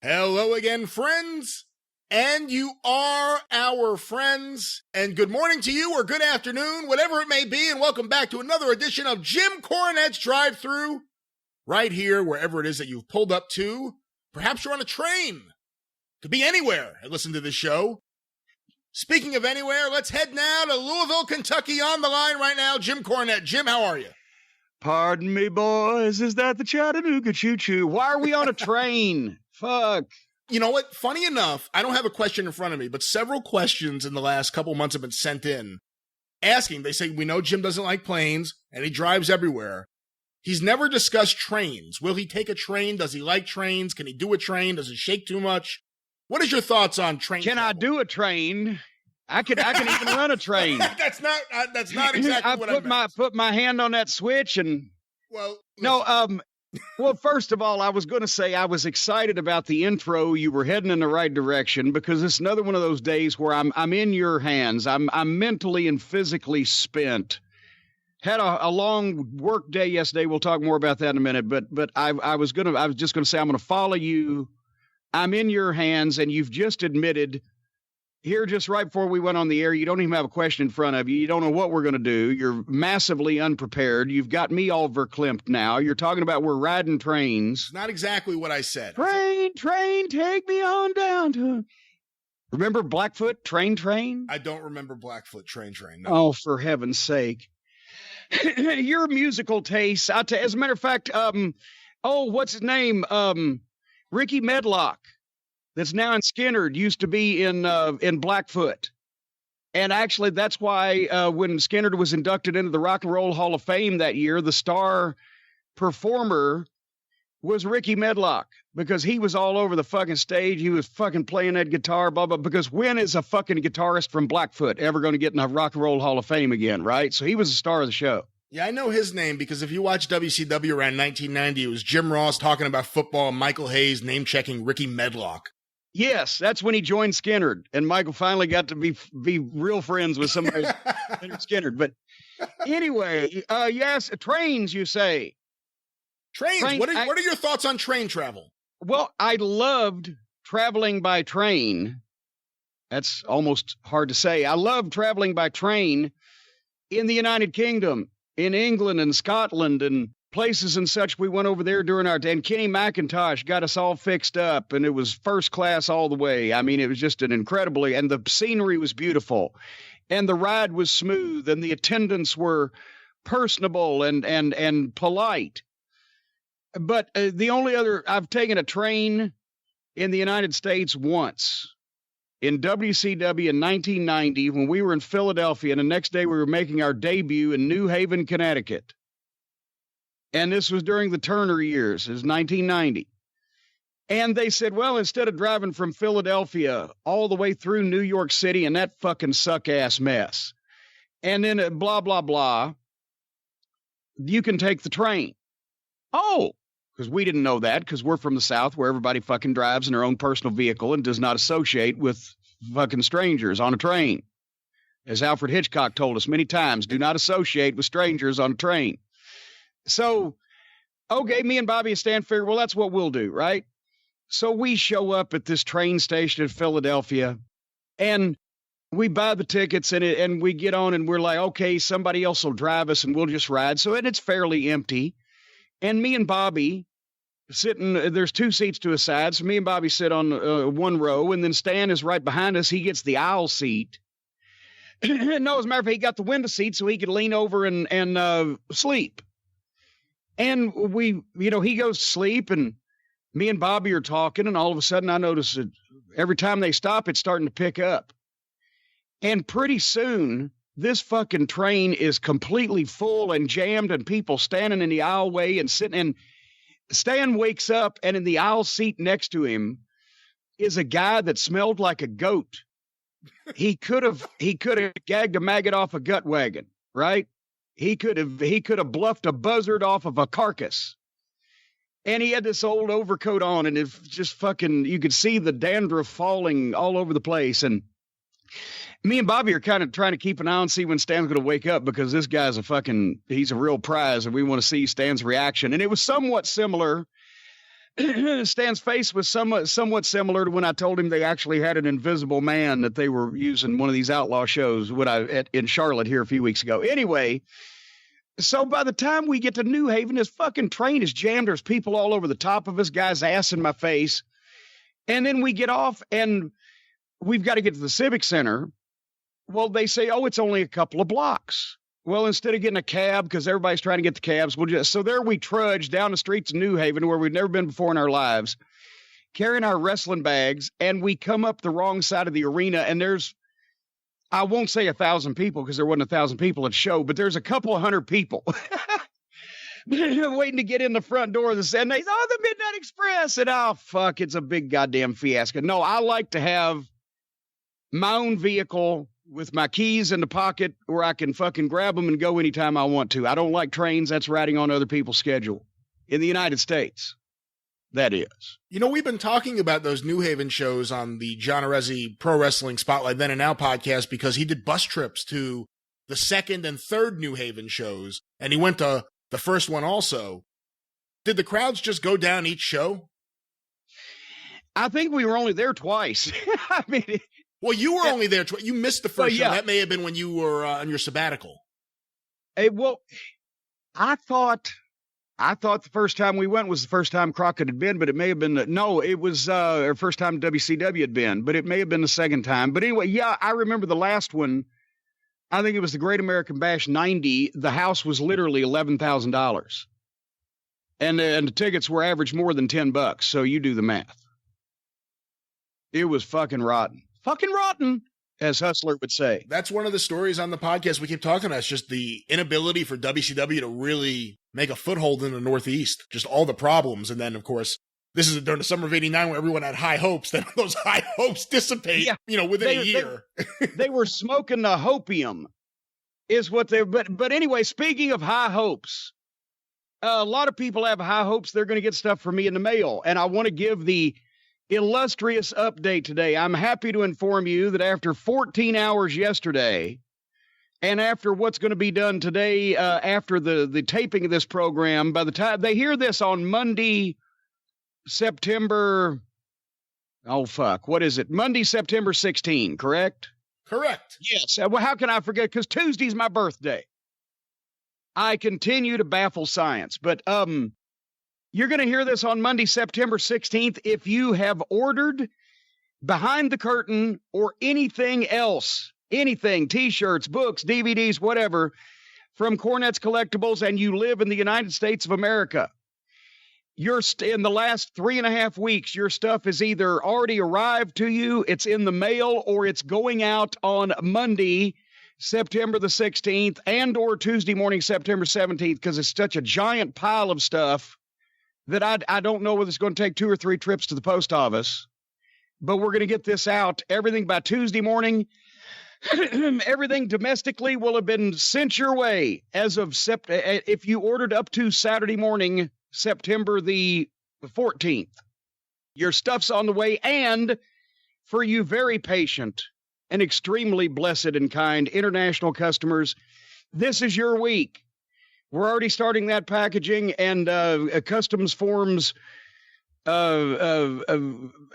Hello again, friends. And you are our friends. And good morning to you, or good afternoon, whatever it may be, and welcome back to another edition of Jim Cornette's Drive-Thru, right here, wherever it is that you've pulled up to. Perhaps you're on a train. Could be anywhere and listen to this show. Speaking of anywhere, let's head now to Louisville, Kentucky. On the line right now, Jim Cornette. Jim, how are you? Pardon me, boys. Is that the Chattanooga choo-choo? Why are we on a train? Fuck. You know what? Funny enough, I don't have a question in front of me, but several questions in the last couple months have been sent in asking. They say, we know Jim doesn't like planes and he drives everywhere. He's never discussed trains. Will he take a train? Does he like trains? Can he do a train? Does it shake too much? What is your thoughts on train Can travel? I do a train? I can even run a train. That's not exactly what I meant. I put my hand on that switch and well, well, first of all, I was going to say I was excited about the intro. You were heading in the right direction because it's another one of those days where I'm in your hands. I'm mentally and physically spent. Had a long work day yesterday. We'll talk more about that in a minute. But I was just going to say I'm going to follow you. I'm in your hands, and you've just admitted here just right before we went on the air, you don't even have a question in front of you. You don't know what we're going to do. You're massively unprepared. You've got me all verklempt now. You're talking about we're riding trains. It's not exactly what I said. Train, take me on down to... Remember Blackfoot, train? I don't remember Blackfoot, train. No. Oh, for heaven's sake. Your musical taste. As a matter of fact, what's his name? Ricky Medlock, that's now in Skinnerd, used to be in Blackfoot. And actually, that's why when Skinnerd was inducted into the Rock and Roll Hall of Fame that year, the star performer was Ricky Medlock, because he was all over the fucking stage. He was fucking playing that guitar, blah, blah, because when is a fucking guitarist from Blackfoot ever going to get in the Rock and Roll Hall of Fame again, right? So he was the star of the show. Yeah, I know his name because if you watch WCW around 1990, it was Jim Ross talking about football and Michael Hayes name-checking Ricky Medlock. Yes, that's when he joined Skinnerd, and Michael finally got to be real friends with somebody Skinnerd. But anyway, yes, trains, you say. Trains. What are your thoughts on train travel? Well, I loved traveling by train. That's almost hard to say. I loved traveling by train in the United Kingdom, in England and Scotland and places and such. We went over there during our day, and Kenny McIntosh got us all fixed up, and it was first class all the way. I mean, it was just and the scenery was beautiful, and the ride was smooth, and the attendants were personable and polite. But the only other, I've taken a train in the United States once. In WCW in 1990, when we were in Philadelphia, and the next day we were making our debut in New Haven, Connecticut. And this was during the Turner years. It was 1990. And they said, well, instead of driving from Philadelphia all the way through New York City and that fucking suck-ass mess, and then blah, blah, blah, you can take the train. Oh, because we didn't know that, because we're from the South where everybody fucking drives in their own personal vehicle and does not associate with fucking strangers on a train. As Alfred Hitchcock told us many times, do not associate with strangers on a train. So, okay, me and Bobby and Stan figured, well, that's what we'll do, right? So we show up at this train station in Philadelphia, and we buy the tickets, and we get on, and we're like, okay, somebody else will drive us, and we'll just ride. So, and it's fairly empty. And me and Bobby sitting, there's two seats to a side. So me and Bobby sit on one row, and then Stan is right behind us. He gets the aisle seat. No, as a matter of fact, he got the window seat so he could lean over and sleep. And he goes to sleep, and me and Bobby are talking, and all of a sudden I notice that every time they stop, it's starting to pick up. And pretty soon, this fucking train is completely full and jammed, and people standing in the aisleway and sitting. And Stan wakes up, and in the aisle seat next to him is a guy that smelled like a goat. He could have gagged a maggot off a gut wagon, right? He could have bluffed a buzzard off of a carcass. And he had this old overcoat on, and it's just fucking, you could see the dandruff falling all over the place. And me and Bobby are kind of trying to keep an eye on, see when Stan's going to wake up, because this guy's he's a real prize, and we want to see Stan's reaction. And it was somewhat similar Stan's face was somewhat similar to when I told him they actually had an invisible man that they were using one of these outlaw shows in Charlotte here a few weeks ago. Anyway, so by the time we get to New Haven, this fucking train is jammed. There's people all over the top of us, guys' ass in my face. And then we get off and we've got to get to the Civic Center. Well, they say, oh, it's only a couple of blocks. Well, instead of getting a cab, because everybody's trying to get the cabs, so there we trudge down the streets of New Haven, where we've never been before in our lives, carrying our wrestling bags, and we come up the wrong side of the arena, and there's, I won't say 1,000 people, because there wasn't 1,000 people at the show, but there's a couple of hundred people waiting to get in the front door of the, and they, oh, the Midnight Express, and oh, fuck, it's a big goddamn fiasco. No, I like to have my own vehicle with my keys in the pocket where I can fucking grab them and go anytime I want to. I don't like trains. That's riding on other people's schedule. In the United States, that is. You know, we've been talking about those New Haven shows on the John Arezzi Pro Wrestling Spotlight Then and Now podcast because he did bus trips to the second and third New Haven shows, and he went to the first one also. Did the crowds just go down each show? I think we were only there twice. I mean... Well, you were only there. You missed the first show. Yeah. That may have been when you were on your sabbatical. Hey, well, I thought the first time we went was the first time Crockett had been, but it may have been it was our first time WCW had been, but it may have been the second time. But anyway, yeah, I remember the last one. I think it was the Great American Bash 90. The house was literally $11,000, and the tickets were average more than $10. So you do the math. It was fucking rotten. Fucking rotten, as Hustler would say. That's one of the stories on the podcast we keep talking about. It's just the inability for WCW to really make a foothold in the Northeast. Just all the problems. And then, of course, this is during the summer of '89 where everyone had high hopes. Then those high hopes dissipate, within a year. They were smoking the hopium, is what they... But anyway, speaking of high hopes, a lot of people have high hopes they're going to get stuff from me in the mail. And I want to give the illustrious update today. I'm happy to inform you that after 14 hours yesterday, and after what's going to be done today, after the taping of this program, by the time they hear this on Monday, September, Monday, September 16, correct? Correct. Yes. Well, how can I forget? Because Tuesday's my birthday. I continue to baffle science, but, you're going to hear this on Monday, September 16th. If you have ordered Behind the Curtain or anything else, anything, T-shirts, books, DVDs, whatever, from Cornette's Collectibles, and you live in the United States of America, in the last 3.5 weeks, your stuff has either already arrived to you, it's in the mail, or it's going out on Monday, September the 16th, and or Tuesday morning, September 17th, because it's such a giant pile of stuff that I don't know whether it's going to take 2 or 3 trips to the post office, but we're going to get this out. Everything by Tuesday morning. Everything domestically will have been sent your way as of if you ordered up to Saturday morning, September the 14th. Your stuff's on the way, and for you very patient and extremely blessed and kind international customers, this is your week. We're already starting that packaging and customs forms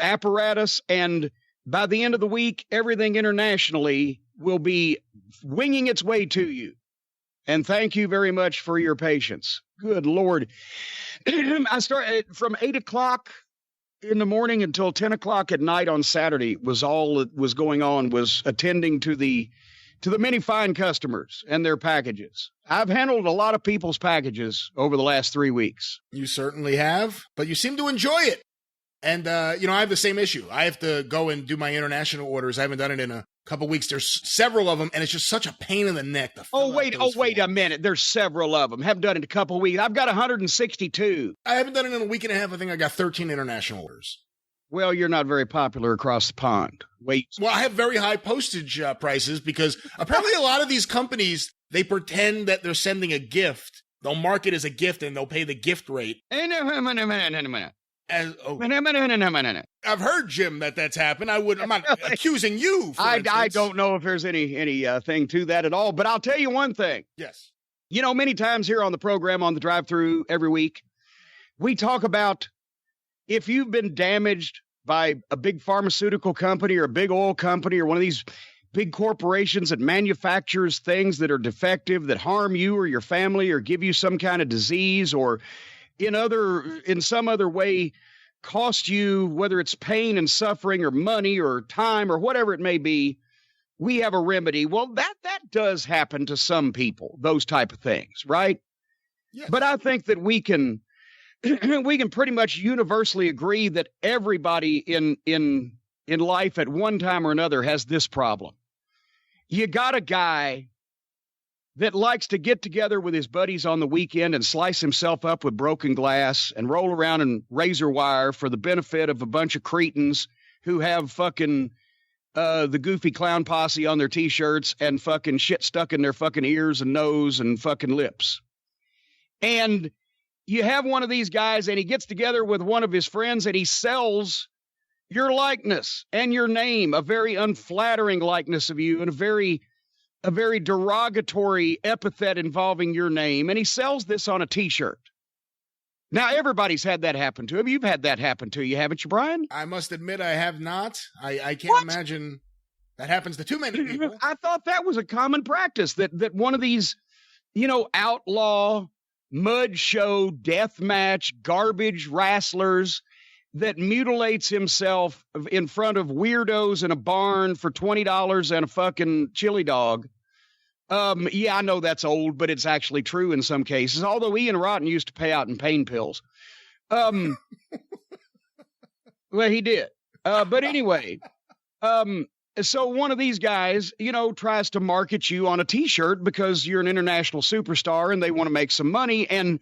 apparatus. And by the end of the week, everything internationally will be winging its way to you. And thank you very much for your patience. Good Lord. I started from 8 o'clock in the morning until 10 o'clock at night on Saturday was all that was going on, was attending to the many fine customers and their packages. I've handled a lot of people's packages over the last 3 weeks. You certainly have, but you seem to enjoy it. And, I have the same issue. I have to go and do my international orders. I haven't done it in a couple weeks. There's several of them, and it's just such a pain in the neck. Wait a minute. There's several of them. Haven't done it in a couple of weeks. I've got 162. I haven't done it in a week and a half. I think I got 13 international orders. Well, you're not very popular across the pond. Wait. Well, I have very high postage prices because apparently a lot of these companies, they pretend that they're sending a gift. They'll mark it as a gift and they'll pay the gift rate. Minute. I've heard, Jim, that's happened. I'm not accusing you. I don't know if there's any thing to that at all, but I'll tell you one thing. Yes. Many times here on the program on the Drive-Thru every week, we talk about if you've been damaged by a big pharmaceutical company or a big oil company or one of these big corporations that manufactures things that are defective, that harm you or your family or give you some kind of disease or in some other way cost you, whether it's pain and suffering or money or time or whatever it may be, we have a remedy. Well, that does happen to some people, those type of things, right? Yes. But I think that we can pretty much universally agree that everybody in life at one time or another has this problem. You got a guy that likes to get together with his buddies on the weekend and slice himself up with broken glass and roll around in razor wire for the benefit of a bunch of cretins who have fucking the Goofy Clown Posse on their T-shirts and fucking shit stuck in their fucking ears and nose and fucking lips. And you have one of these guys and he gets together with one of his friends and he sells your likeness and your name, a very unflattering likeness of you and a very derogatory epithet involving your name. And he sells this on a T-shirt. Now, everybody's had that happen to him. You've had that happen to you, haven't you, Brian? I must admit I have not. I can't imagine that happens to too many people. I thought that was a common practice, that one of these, outlaw, mud show, death match, garbage wrestlers that mutilates himself in front of weirdos in a barn for $20 and a fucking chili dog. Yeah, I know that's old, but it's actually true in some cases, although Ian Rotten used to pay out in pain pills. Well, he did. But anyway, so one of these guys, tries to market you on a T-shirt because you're an international superstar and they want to make some money. And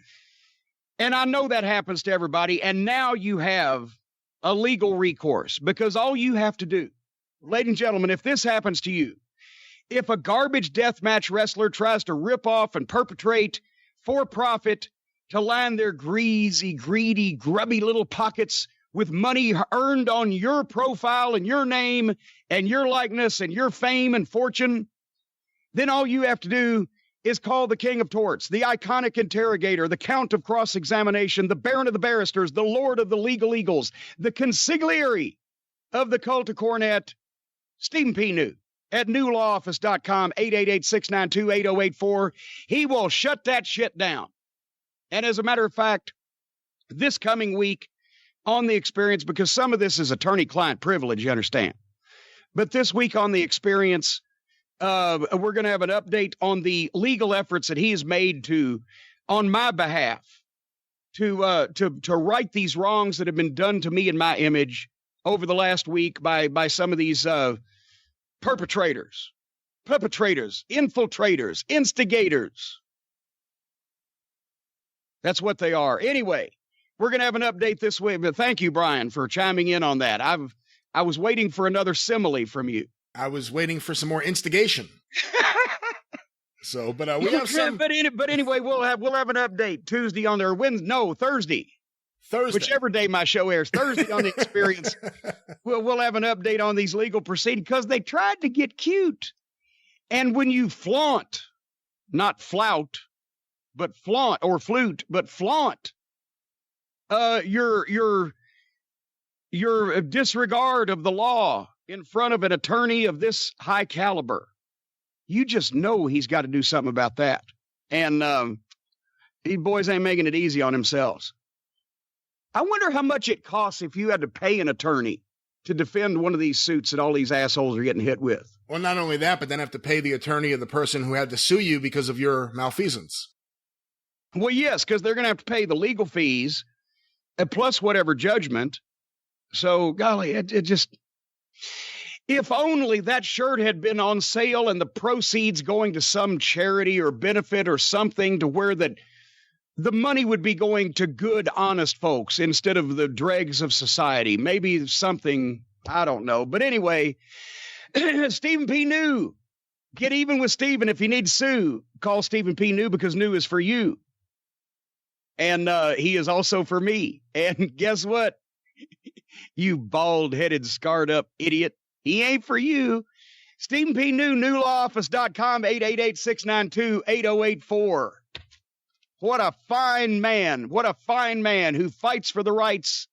I know that happens to everybody. And now you have a legal recourse because all you have to do, ladies and gentlemen, if this happens to you, if a garbage deathmatch wrestler tries to rip off and perpetrate for profit to line their greasy, greedy, grubby little pockets with money earned on your profile and your name and your likeness and your fame and fortune, then all you have to do is call the king of torts, the iconic interrogator, the count of cross-examination, the baron of the barristers, the lord of the legal eagles, the consigliere of the cult of Cornette, Stephen P. New at newlawoffice.com, 888-692-8084. He will shut that shit down. And as a matter of fact, this coming week on The Experience, because some of this is attorney-client privilege, you understand. But this week on The Experience, we're going to have an update on the legal efforts that he has made on my behalf, to right these wrongs that have been done to me in my image over the last week by some of these perpetrators, infiltrators, instigators. That's what they are. Anyway, we're going to have an update this week. But thank you, Brian, for chiming in on that. I was waiting for another simile from you. I was waiting for some more instigation. So, but we have some. But anyway, we'll have an update Tuesday on their Thursday. Whichever day my show airs, Thursday on The Experience. We'll have an update on these legal proceedings because they tried to get cute. And when you flaunt, not flout, but flaunt, or flute, but flaunt, your disregard of the law in front of an attorney of this high caliber, you just know he's got to do something about that. And these boys ain't making it easy on themselves. I wonder how much it costs if you had to pay an attorney to defend one of these suits that all these assholes are getting hit with. Well, not only that, but then have to pay the attorney of the person who had to sue you because of your malfeasance. Well, yes, because they're going to have to pay the legal fees plus whatever judgment. So, golly, it just... If only that shirt had been on sale and the proceeds going to some charity or benefit or something to where that the money would be going to good, honest folks instead of the dregs of society. Maybe something, I don't know. But anyway, Stephen P. New. Get even with Stephen if you need to sue. Call Stephen P. New because New is for you. And he is also for me. And guess what? You bald-headed, scarred-up idiot. He ain't for you. Stephen P. New, newlawoffice.com, 888-692-8084. What a fine man. What a fine man who fights for the rights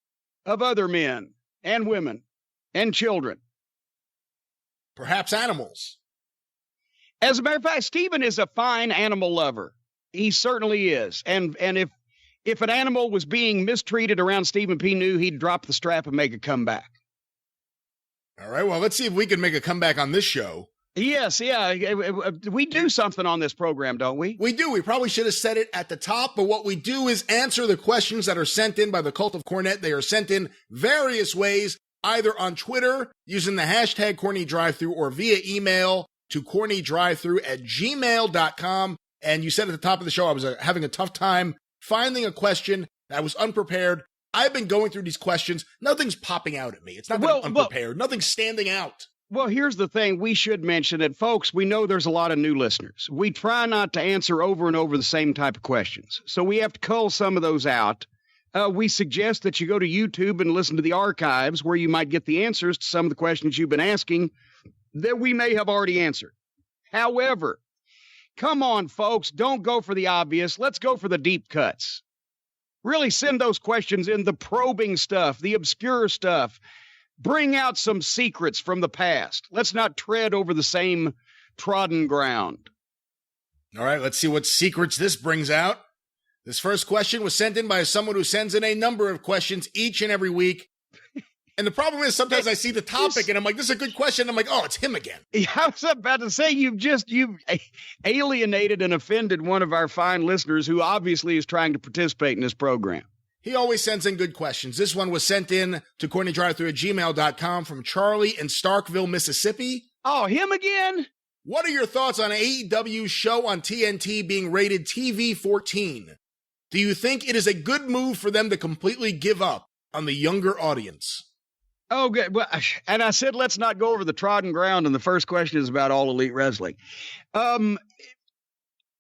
of other men and women and children. Perhaps animals. As a matter of fact, Stephen is a fine animal lover. He certainly is. And if an animal was being mistreated around Stephen P. New, he'd drop the strap and make a comeback. All right, well, let's see if we can make a comeback on this show. Yes, yeah. We do something on this program, don't we? We do. We probably should have said it at the top, but what we do is answer the questions that are sent in by the Cult of Cornette. They are sent in various ways, either on Twitter using the hashtag CornyDriveThru or via email to CornyDriveThru@gmail.com. And you said at the top of the show I was having a tough time finding a question that I was unprepared. I've been going through these questions. Nothing's popping out at me. It's not that I'm unprepared. Nothing's standing out. Well, here's the thing. We should mention it. Folks, we know there's a lot of new listeners. We try not to answer over and over the same type of questions. So we have to cull some of those out. We suggest that you go to YouTube and listen to the archives where you might get the answers to some of the questions you've been asking that we may have already answered. However, come on, folks. Don't go for the obvious. Let's go for the deep cuts. Really send those questions in, the probing stuff, the obscure stuff. Bring out some secrets from the past. Let's not tread over the same trodden ground. All right, let's see what secrets this brings out. This first question was sent in by someone who sends in a number of questions each and every week. And the problem is sometimes I see the topic and I'm like, this is a good question. I'm like, oh, it's him again. I was about to say, you've alienated and offended one of our fine listeners who obviously is trying to participate in this program. He always sends in good questions. This one was sent in to CornyDriveThru@gmail.com from Charlie in Starkville, Mississippi. Oh, him again? What are your thoughts on AEW's show on TNT being rated TV-14? Do you think it is a good move for them to completely give up on the younger audience? Oh, good. Well, and I said, let's not go over the trodden ground. And the first question is about All Elite Wrestling.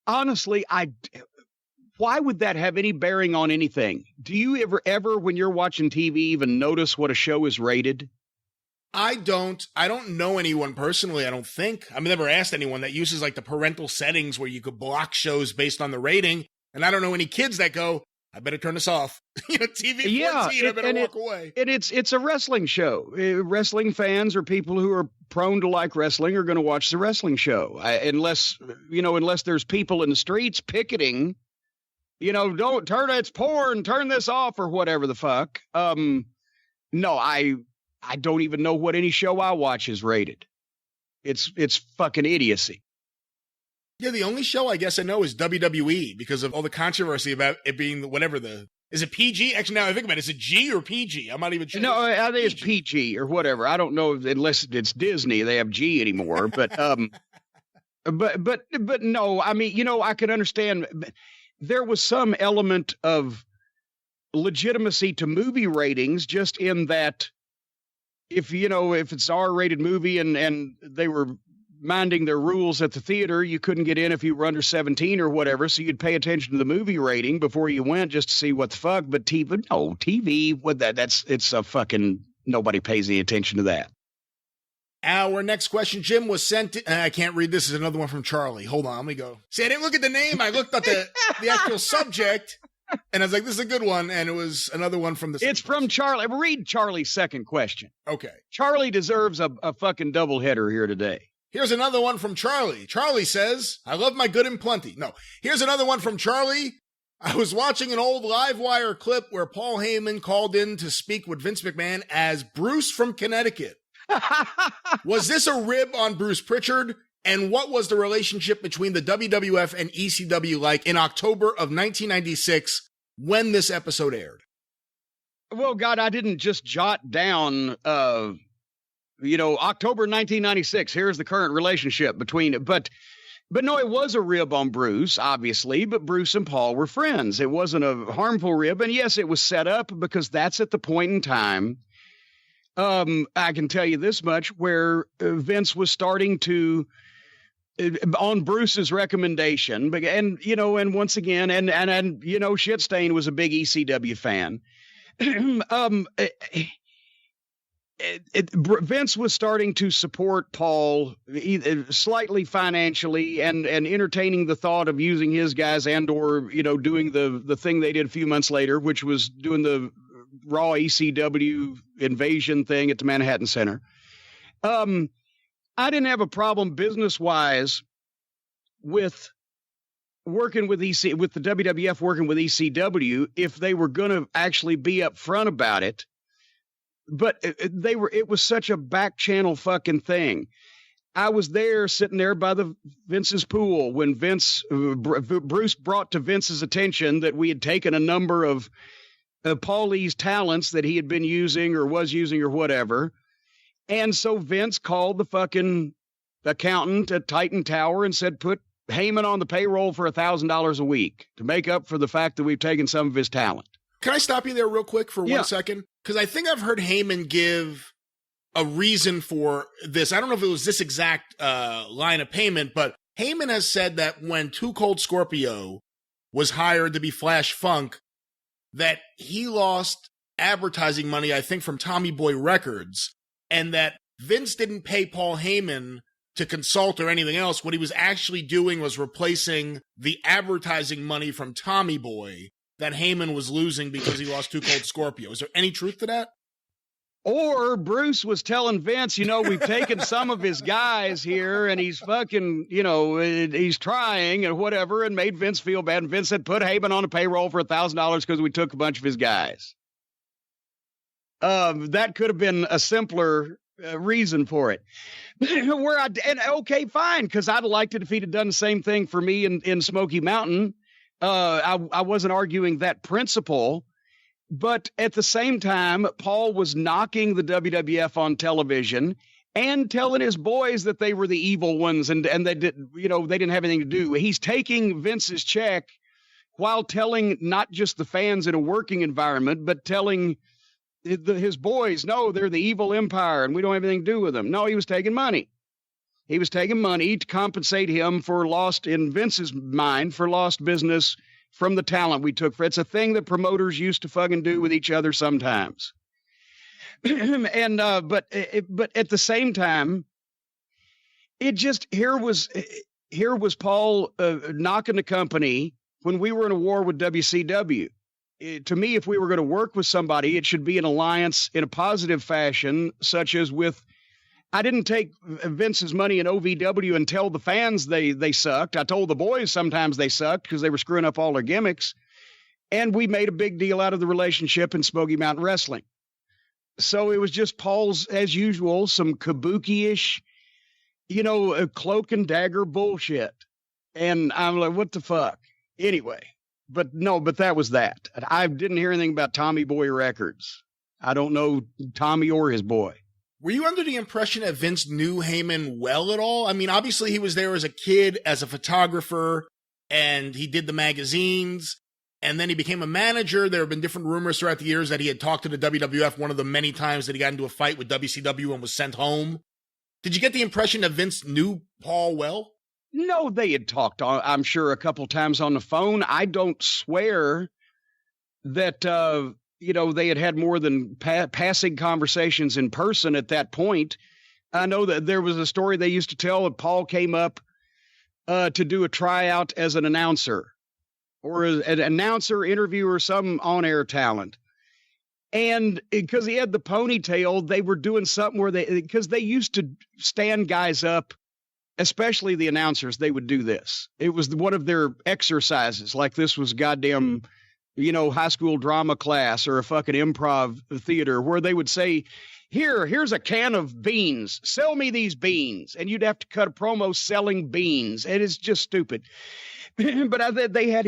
Honestly, why would that have any bearing on anything? Do you ever, when you're watching TV, even notice what a show is rated? I don't know anyone personally, I don't think. I've never asked anyone that uses like the parental settings where you could block shows based on the rating. And I don't know any kids that go, I better turn this off. TV 14, I better walk away. And it's a wrestling show. Wrestling fans or people who are prone to like wrestling are going to watch the wrestling show. Unless there's people in the streets picketing, don't turn it's porn, turn this off or whatever the fuck. No, I don't even know what any show I watch is rated. It's fucking idiocy. Yeah, the only show I guess I know is WWE because of all the controversy about it being is it PG? Actually, now I think about it, is it G or PG? I'm not even sure. No, I think it's PG or whatever. I don't know unless it's Disney, they have G anymore. But but no, I mean, I could understand. There was some element of legitimacy to movie ratings, just in that if it's an R-rated movie and they were minding their rules at the theater, you couldn't get in if you were under 17 or whatever, so you'd pay attention to the movie rating before you went just to see what the fuck. But TV, what it's a fucking, nobody pays any attention to that. Our next question, Jim, was sent I can't read this. Is another one from Charlie. Hold on, let me go. See, I didn't look at the name. I looked at the actual subject, and I was like, this is a good one, and it was another one from the... It's from Charlie. Read Charlie's second question. Okay. Charlie deserves a fucking doubleheader here today. Here's another one from Charlie. Charlie says, I love my good and plenty. No, here's another one from Charlie. I was watching an old Livewire clip where Paul Heyman called in to speak with Vince McMahon as Bruce from Connecticut. Was this a rib on Bruce Pritchard? And what was the relationship between the WWF and ECW like in October of 1996 when this episode aired? Well, God, I didn't just jot down... October 1996, here's the current relationship between, but no, it was a rib on Bruce, obviously, but Bruce and Paul were friends. It wasn't a harmful rib. And yes, it was set up because that's at the point in time. I can tell you this much, where Vince was starting to, on Bruce's recommendation, and once again, and Shitstain was a big ECW fan. Vince was starting to support Paul slightly financially and entertaining the thought of using his guys and or doing the thing they did a few months later, which was doing the Raw ECW invasion thing at the Manhattan Center. I didn't have a problem business-wise with working with the WWF working with ECW if they were going to actually be upfront about it. But it was such a back channel fucking thing. I was there sitting there by Vince's pool when Bruce brought to Vince's attention that we had taken a number of Paulie's talents that he had been using or was using or whatever. And so Vince called the fucking accountant at Titan Tower and said, put Heyman on the payroll for $1,000 a week to make up for the fact that we've taken some of his talent. Can I stop you there real quick for 1 second? Because I think I've heard Heyman give a reason for this. I don't know if it was this exact line of payment, but Heyman has said that when Too Cold Scorpio was hired to be Flash Funk, that he lost advertising money, I think, from Tommy Boy Records, and that Vince didn't pay Paul Heyman to consult or anything else. What he was actually doing was replacing the advertising money from Tommy Boy that Heyman was losing because he lost Too Cold Scorpio. Is there any truth to that? Or Bruce was telling Vince, we've taken some of his guys here and he's fucking, he's trying and whatever, and made Vince feel bad. And Vince said, put Heyman on a payroll for $1,000 because we took a bunch of his guys. That could have been a simpler reason for it. Okay, fine, because I'd have liked it if he'd have done the same thing for me in Smoky Mountain. I wasn't arguing that principle. But at the same time, Paul was knocking the WWF on television and telling his boys that they were the evil ones and they didn't have anything to do. He's taking Vince's check while telling not just the fans in a working environment, but telling his boys, no, they're the evil empire and we don't have anything to do with them. No, he was taking money. He was taking money to compensate him for lost, in Vince's mind, for lost business from the talent we took. It's a thing that promoters used to fucking do with each other sometimes. And but at the same time, here was Paul knocking the company when we were in a war with WCW. To me, if we were going to work with somebody, it should be an alliance in a positive fashion, such as with. I didn't take Vince's money in OVW and tell the fans they sucked. I told the boys sometimes they sucked because they were screwing up all their gimmicks. And we made a big deal out of the relationship in Smoky Mountain Wrestling. So it was just Paul's, as usual, some kabuki-ish, cloak and dagger bullshit. And I'm like, what the fuck? Anyway, but that was that. I didn't hear anything about Tommy Boy Records. I don't know Tommy or his boy. Were you under the impression that Vince knew Heyman well at all? I mean, obviously he was there as a kid, as a photographer, and he did the magazines, and then he became a manager. There have been different rumors throughout the years that he had talked to the WWF one of the many times that he got into a fight with WCW and was sent home. Did you get the impression that Vince knew Paul well? No, they had talked, I'm sure, a couple times on the phone. I don't swear that... they had more than passing conversations in person at that point. I know that there was a story they used to tell that Paul came up to do a tryout as an announcer or an announcer, interviewer, some on-air talent. And because he had the ponytail, they were doing something because they used to stand guys up, especially the announcers, they would do this. It was one of their exercises, like this was goddamn... high school drama class or a fucking improv theater where they would say, here's a can of beans. Sell me these beans. And you'd have to cut a promo selling beans. And it's just stupid. But they had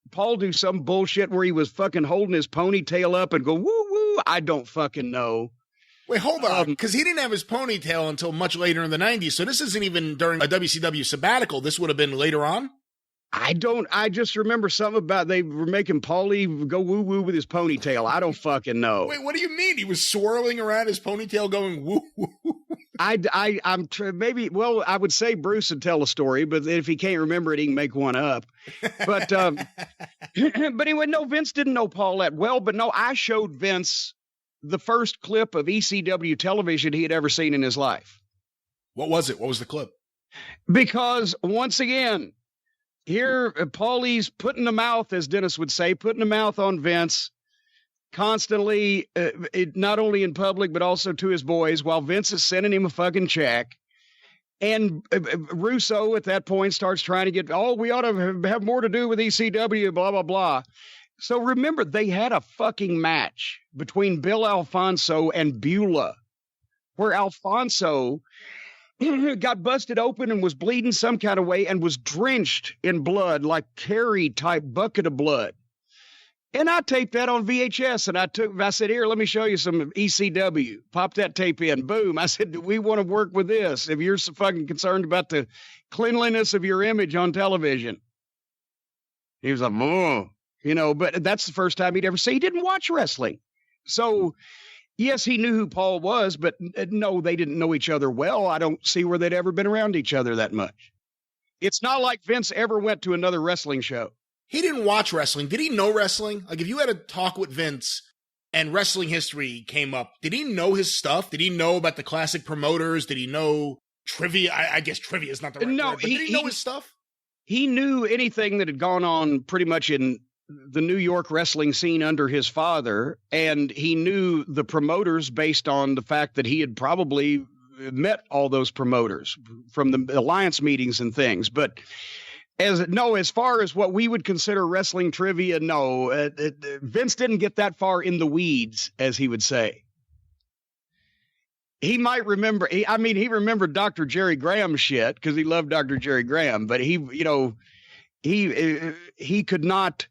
Paul do some bullshit where he was fucking holding his ponytail up and go, woo, woo. I don't fucking know. Wait, hold on. Because he didn't have his ponytail until much later in the 90s. So this isn't even during a WCW sabbatical. This would have been later on? I just remember something about they were making Paulie go woo woo with his ponytail. I don't fucking know. Wait, what do you mean? He was swirling around his ponytail going woo woo. I would say Bruce would tell a story, but if he can't remember it, he can make one up. But, but anyway, no, Vince didn't know Paul that well, but no, I showed Vince the first clip of ECW television he had ever seen in his life. What was it? What was the clip? Because once again, here, Paulie's putting the mouth, as Dennis would say, putting the mouth on Vince. constantly, not only in public, but also to his boys, while Vince is sending him a fucking check. And Russo at that point starts trying to get, we ought to have more to do with ECW, blah, blah, blah. So remember, they had a fucking match between Bill Alfonso and Beulah, where Alfonso got busted open and was bleeding some kind of way and was drenched in blood, like Carrie-type bucket of blood. And I taped that on VHS, and I said, here, let me show you some ECW. Pop that tape in. Boom. I said, we want to work with this if you're so fucking concerned about the cleanliness of your image on television. He was like, oh, but that's the first time he'd ever say he didn't watch wrestling. So, yes, he knew who Paul was, but no, they didn't know each other well. I don't see where they'd ever been around each other that much. It's not like Vince ever went to another wrestling show. He didn't watch wrestling. Did he know wrestling? Like, if you had a talk with Vince and wrestling history came up, did he know his stuff? Did he know about the classic promoters? Did he know trivia? I guess trivia is not the right word, but did he know his stuff? He knew anything that had gone on pretty much in the New York wrestling scene under his father, and he knew the promoters based on the fact that he had probably met all those promoters from the alliance meetings and things. But as far as what we would consider wrestling trivia, no, Vince didn't get that far in the weeds, as he would say. He might remember, he remembered Dr. Jerry Graham's shit because he loved Dr. Jerry Graham, but he could not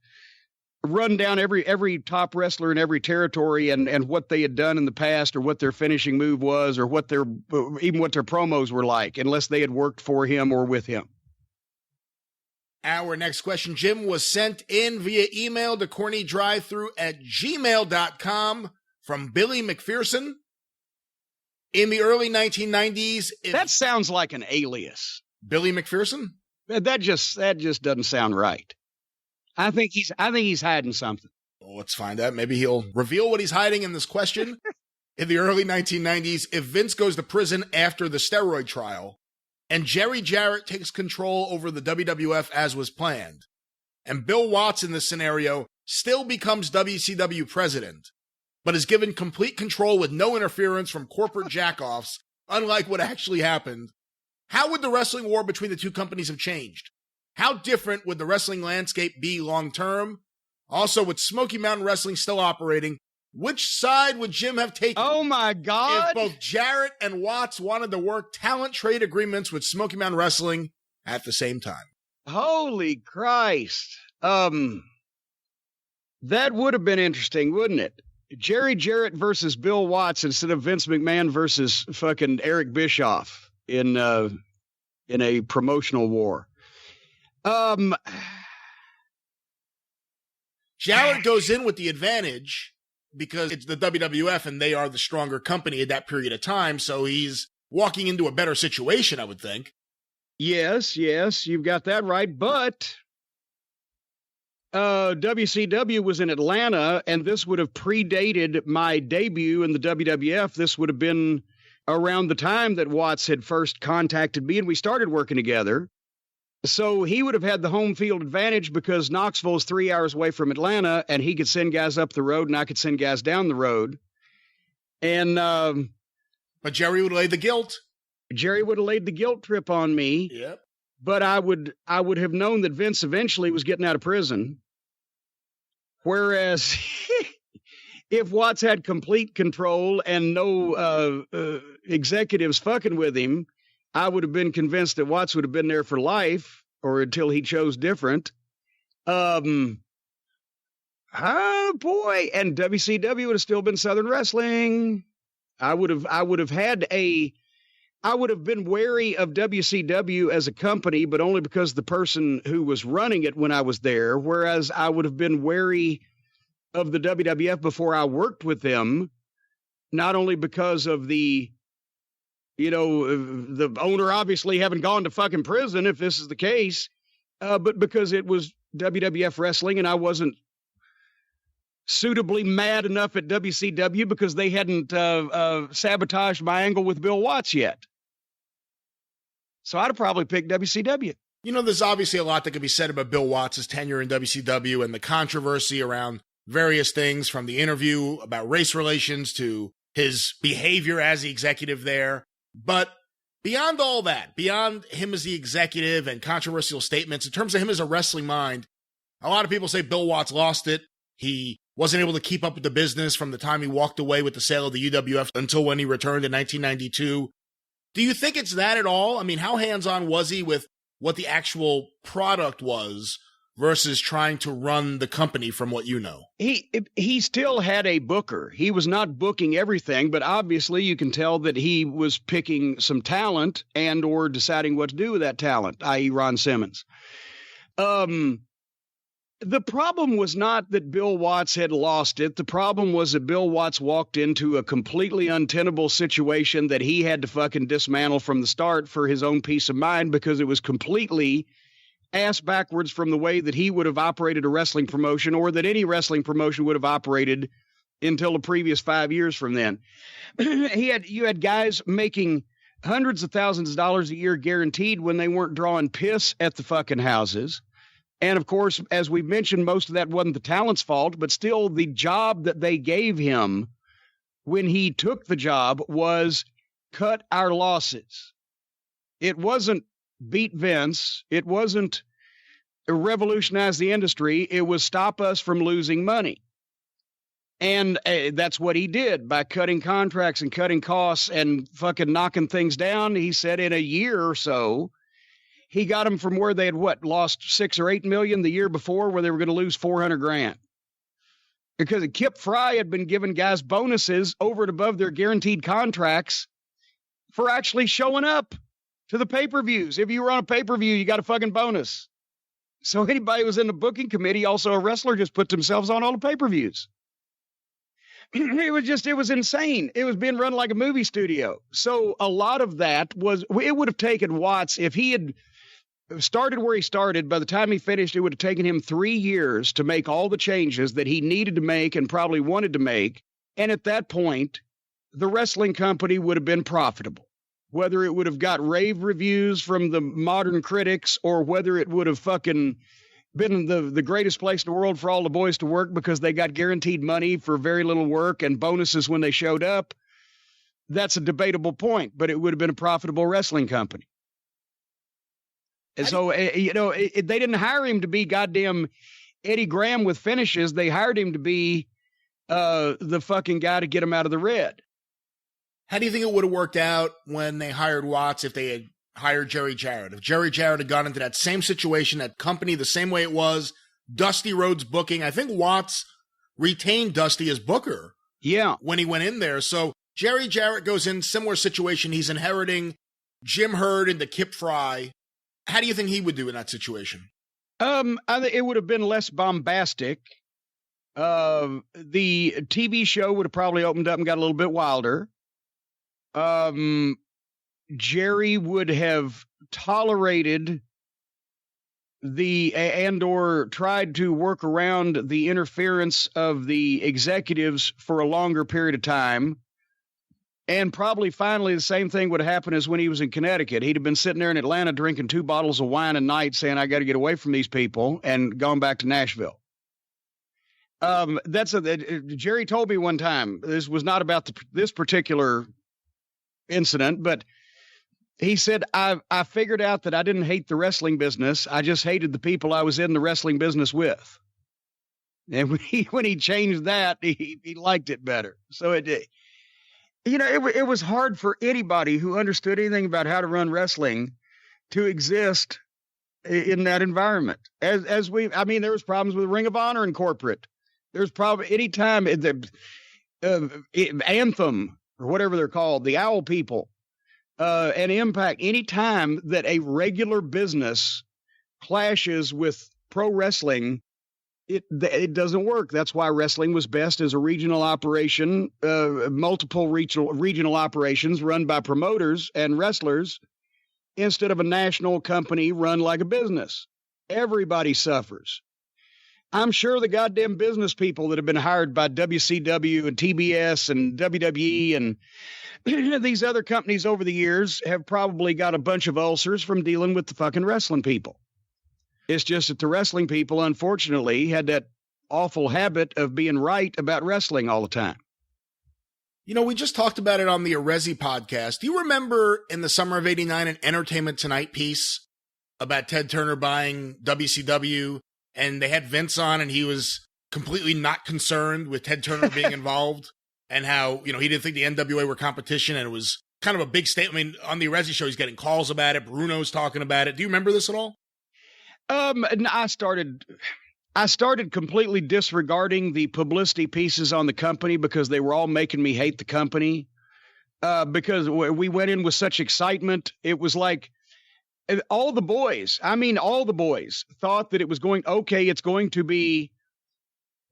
run down every top wrestler in every territory and what they had done in the past or what their finishing move was or what their promos were like, unless they had worked for him or with him. Our next question, Jim, was sent in via email to CornyDriveThru@gmail.com from Billy McPherson. In the early 1990s... That sounds like an alias. Billy McPherson? That just doesn't sound right. I think he's hiding something. Well, let's find out. Maybe he'll reveal what he's hiding in this question. In the early 1990s, if Vince goes to prison after the steroid trial, and Jerry Jarrett takes control over the WWF as was planned, and Bill Watts in this scenario still becomes WCW president, but is given complete control with no interference from corporate jackoffs, unlike what actually happened, how would the wrestling war between the two companies have changed? How different would the wrestling landscape be long-term? Also, with Smoky Mountain Wrestling still operating, which side would Jim have taken? Oh, my God. If both Jarrett and Watts wanted to work talent trade agreements with Smoky Mountain Wrestling at the same time. Holy Christ. That would have been interesting, wouldn't it? Jerry Jarrett versus Bill Watts instead of Vince McMahon versus fucking Eric Bischoff in a promotional war. Jarrett goes in with the advantage because it's the WWF and they are the stronger company at that period of time, so he's walking into a better situation, I would think. Yes, you've got that right, but WCW was in Atlanta, and this would have predated my debut in the WWF. This would have been around the time that Watts had first contacted me, and we started working together. So he would have had the home field advantage because Knoxville is 3 hours away from Atlanta, and he could send guys up the road, and I could send guys down the road. And but Jerry would lay the guilt. Jerry would have laid the guilt trip on me. Yep. But I would have known that Vince eventually was getting out of prison. Whereas if Watts had complete control and no executives fucking with him, I would have been convinced that Watts would have been there for life or until he chose different. Oh boy. And WCW would have still been Southern Wrestling. I would have been wary of WCW as a company, but only because the person who was running it when I was there, whereas I would have been wary of the WWF before I worked with them, not only because of the owner obviously having gone to fucking prison, if this is the case, but because it was WWF wrestling and I wasn't suitably mad enough at WCW because they hadn't sabotaged my angle with Bill Watts yet. So I'd have probably picked WCW. There's obviously a lot that could be said about Bill Watts' tenure in WCW and the controversy around various things from the interview about race relations to his behavior as the executive there. But beyond all that, beyond him as the executive and controversial statements, in terms of him as a wrestling mind, a lot of people say Bill Watts lost it. He wasn't able to keep up with the business from the time he walked away with the sale of the UWF until when he returned in 1992. Do you think it's that at all? I mean, how hands-on was he with what the actual product was versus trying to run the company from what you know? He still had a booker. He was not booking everything, but obviously you can tell that he was picking some talent and or deciding what to do with that talent, i.e. Ron Simmons. The problem was not that Bill Watts had lost it. The problem was that Bill Watts walked into a completely untenable situation that he had to fucking dismantle from the start for his own peace of mind, because it was completely ass backwards from the way that he would have operated a wrestling promotion, or that any wrestling promotion would have operated until the previous 5 years from then. You had guys making hundreds of thousands of dollars a year guaranteed when they weren't drawing piss at the fucking houses. And of course, as we mentioned, most of that wasn't the talent's fault, but still the job that they gave him when he took the job was cut our losses. It wasn't beat Vince. It wasn't revolutionize the industry. It was stop us from losing money. And that's what he did by cutting contracts and cutting costs and fucking knocking things down. He said in a year or so, he got them from where they had lost 6 or 8 million the year before, where they were going to lose $400,000. Because Kip Fry had been giving guys bonuses over and above their guaranteed contracts for actually showing up to the pay-per-views. If you were on a pay-per-view, you got a fucking bonus. So anybody who was in the booking committee, also a wrestler, just put themselves on all the pay-per-views. It was insane. It was being run like a movie studio. So a lot of that it would have taken Watts, if he had started where he started, by the time he finished, it would have taken him 3 years to make all the changes that he needed to make and probably wanted to make. And at that point, the wrestling company would have been profitable. Whether it would have got rave reviews from the modern critics, or whether it would have fucking been the greatest place in the world for all the boys to work because they got guaranteed money for very little work and bonuses when they showed up, that's a debatable point, but it would have been a profitable wrestling company. And so, they didn't hire him to be goddamn Eddie Graham with finishes. They hired him to be the fucking guy to get him out of the red. How do you think it would have worked out when they hired Watts if they had hired Jerry Jarrett? If Jerry Jarrett had gone into that same situation, that company, the same way it was, Dusty Rhodes booking, I think Watts retained Dusty as booker. Yeah. When he went in there. So Jerry Jarrett goes in similar situation. He's inheriting Jim Herd into Kip Fry. How do you think he would do in that situation? I think it would have been less bombastic. The TV show would have probably opened up and got a little bit wilder. Jerry would have tolerated or tried to work around the interference of the executives for a longer period of time. And probably finally the same thing would happen as when he was in Connecticut. He'd have been sitting there in Atlanta drinking 2 bottles of wine a night saying, I got to get away from these people, and gone back to Nashville. Jerry told me one time, this was not about this particular incident, but he said, I figured out that I didn't hate the wrestling business. I just hated the people I was in the wrestling business with. And when he changed that, he liked it better. So it was hard for anybody who understood anything about how to run wrestling to exist in that environment. There was problems with Ring of Honor and corporate. There's probably any time Anthem or whatever they're called, the Owl people, and Impact, any time that a regular business clashes with pro wrestling, it doesn't work. That's why wrestling was best as a regional operation, multiple regional operations run by promoters and wrestlers instead of a national company run like a business. Everybody suffers. I'm sure the goddamn business people that have been hired by WCW and TBS and WWE and these other companies over the years have probably got a bunch of ulcers from dealing with the fucking wrestling people. It's just that the wrestling people, unfortunately, had that awful habit of being right about wrestling all the time. You know, we just talked about it on the Arezi podcast. Do you remember in the summer of '89 an Entertainment Tonight piece about Ted Turner buying WCW, and they had Vince on, and he was completely not concerned with Ted Turner being involved, and how, you know, he didn't think the NWA were competition, and it was kind of a big statement. I mean, on the Arezi show, he's getting calls about it. Bruno's talking about it. Do you remember this at all? I started completely disregarding the publicity pieces on the company because they were all making me hate the company. Because we went in with such excitement. It was like all the boys thought that it was it's going to be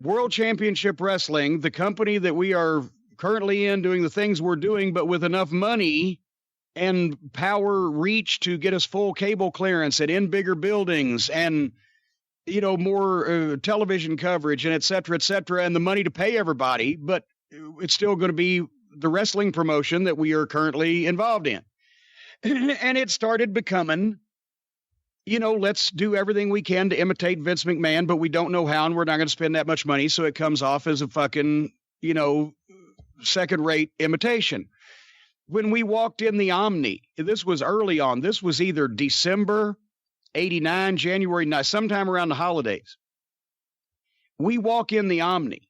World Championship Wrestling, the company that we are currently in, doing the things we're doing, but with enough money and power reach to get us full cable clearance and in bigger buildings and, you know, more television coverage and et cetera, and the money to pay everybody. But it's still going to be the wrestling promotion that we are currently involved in. And it started becoming, you know, let's do everything we can to imitate Vince McMahon, but we don't know how, and we're not going to spend that much money. So it comes off as a fucking, you know, second-rate imitation. When we walked in the Omni, this was early on. This was either December 89, January 9, sometime around the holidays. We walk in the Omni,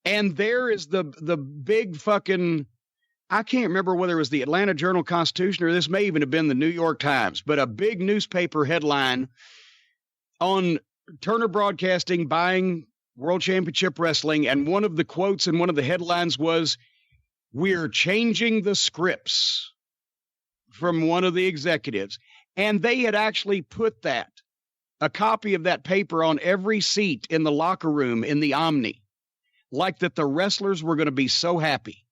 and there is the big fucking, I can't remember whether it was the Atlanta Journal-Constitution or this may even have been the New York Times, but a big newspaper headline on Turner Broadcasting buying World Championship Wrestling, and one of the quotes in one of the headlines was, "We're changing the scripts," from one of the executives. And they had actually put a copy of that paper on every seat in the locker room in the Omni, like that the wrestlers were going to be so happy.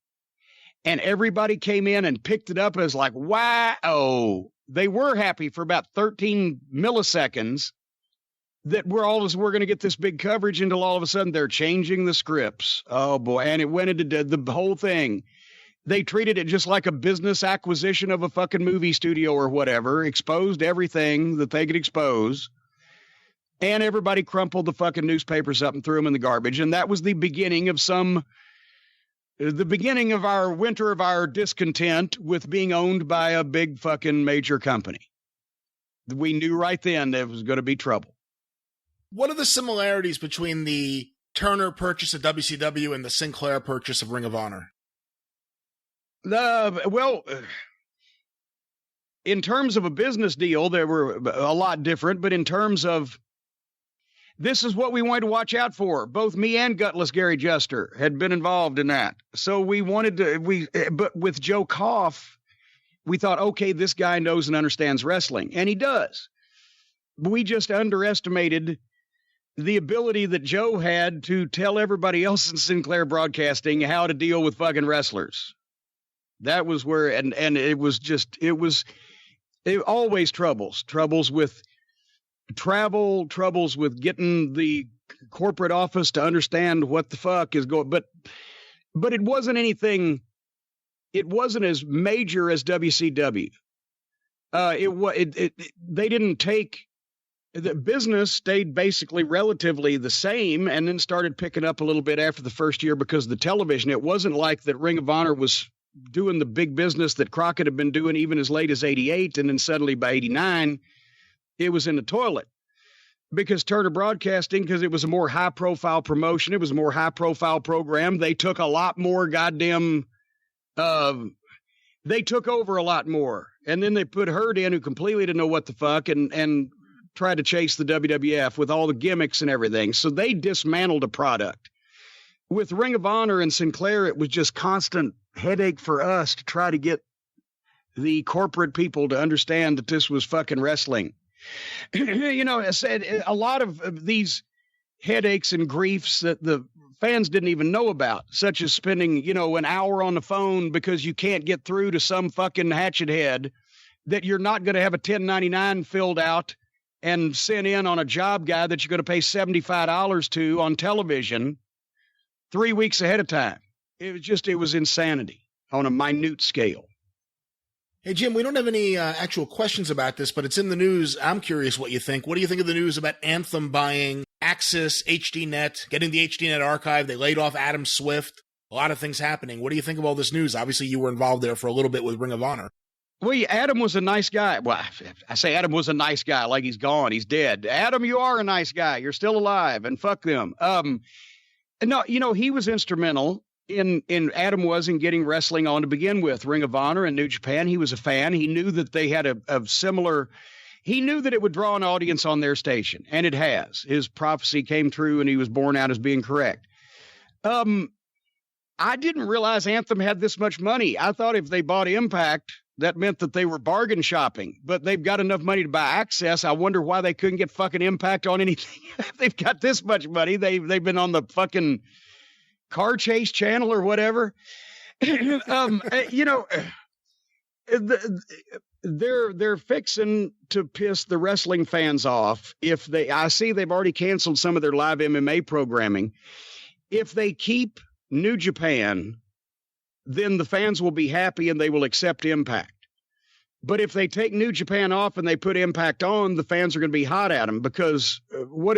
And everybody came in and picked it up as like, wow. They were happy for about 13 milliseconds that we're going to get this big coverage until all of a sudden they're changing the scripts. Oh boy. And it went into the whole thing. They treated it just like a business acquisition of a fucking movie studio or whatever, exposed everything that they could expose. And everybody crumpled the fucking newspapers up and threw them in the garbage. And that was the beginning of our winter of our discontent with being owned by a big fucking major company. We knew right then there was going to be trouble. What are the similarities between the Turner purchase of WCW and the Sinclair purchase of Ring of Honor? Well, in terms of a business deal, they were a lot different, but in terms of this is what we wanted to watch out for. Both me and Gutless Gary Juster had been involved in that. So we wanted to, but with Joe Koff, we thought, okay, this guy knows and understands wrestling, and he does. We just underestimated the ability that Joe had to tell everybody else in Sinclair Broadcasting how to deal with fucking wrestlers. That was where, and it was always troubles with travel, troubles with getting the corporate office to understand what the fuck is going, but it wasn't anything, it wasn't as major as WCW. They didn't take, the business stayed basically relatively the same and then started picking up a little bit after the first year because of the television. It wasn't like that Ring of Honor was doing the big business that Crockett had been doing even as late as 88. And then suddenly by 89, it was in the toilet because Turner Broadcasting, because it was a more high profile promotion. It was a more high profile program. They took a lot more goddamn, they took over a lot more. And then they put Hurd in who completely didn't know what the fuck and tried to chase the WWF with all the gimmicks and everything. So they dismantled a product. With Ring of Honor and Sinclair, it was just constant headache for us to try to get the corporate people to understand that this was fucking wrestling. You know, I said a lot of these headaches and griefs that the fans didn't even know about, such as spending, you know, an hour on the phone because you can't get through to some fucking hatchet head that you're not going to have a 1099 filled out and sent in on a job guy that you're going to pay $75 to on television 3 weeks ahead of time. It was insanity on a minute scale. Hey, Jim, we don't have any actual questions about this, but it's in the news. I'm curious what you think. What do you think of the news about Anthem buying Access, HDNet, getting the HDNet archive. They laid off Adam Swift. A lot of things happening. What do you think of all this news? Obviously, you were involved there for a little bit with Ring of Honor. Well, Adam was a nice guy. Well, I say Adam was a nice guy like he's gone. He's dead. Adam, you are a nice guy. You're still alive, and fuck them. No, he was instrumental in Adam was in getting wrestling on to begin with. Ring of Honor and New Japan. He was a fan. He knew that they had a similar. He knew that it would draw an audience on their station, and it has. His prophecy came true, and he was borne out as being correct. I didn't realize Anthem had this much money. I thought if they bought Impact, that meant that they were bargain shopping, but they've got enough money to buy Access. I wonder why they couldn't get fucking Impact on anything. If they've got this much money, they've been on the fucking Car Chase channel or whatever. They're fixing to piss the wrestling fans off. I see they've already canceled some of their live MMA programming. If they keep New Japan, then the fans will be happy and they will accept Impact. But if they take New Japan off and they put Impact on, the fans are going to be hot at them because what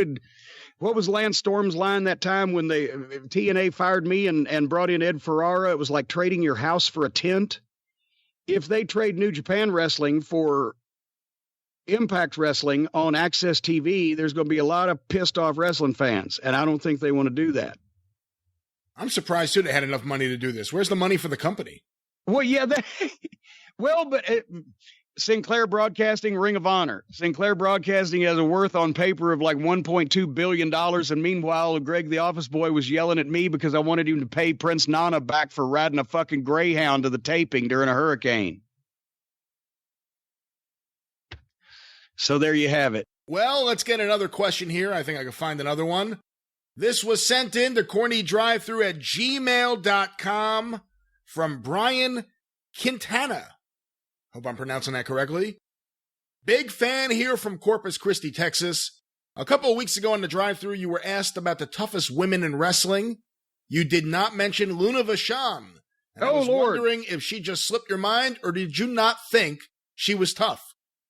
was Lance Storm's line that time when TNA fired me and brought in Ed Ferrara? It was like trading your house for a tent. If they trade New Japan Wrestling for Impact Wrestling on Access TV, there's going to be a lot of pissed off wrestling fans, and I don't think they want to do that. I'm surprised, too, they had enough money to do this. Where's the money for the company? Well, yeah, Sinclair Broadcasting, Ring of Honor. Sinclair Broadcasting has a worth on paper of like $1.2 billion, and meanwhile, Greg the office boy was yelling at me because I wanted him to pay Prince Nana back for riding a fucking Greyhound to the taping during a hurricane. So there you have it. Well, let's get another question here. I think I can find another one. This was sent in to CornyDriveThru@gmail.com from Brian Quintana. Hope I'm pronouncing that correctly. Big fan here from Corpus Christi, Texas. A couple of weeks ago on the Drive-Thru, you were asked about the toughest women in wrestling. You did not mention Luna Vachon. And I was wondering if she just slipped your mind, or did you not think she was tough?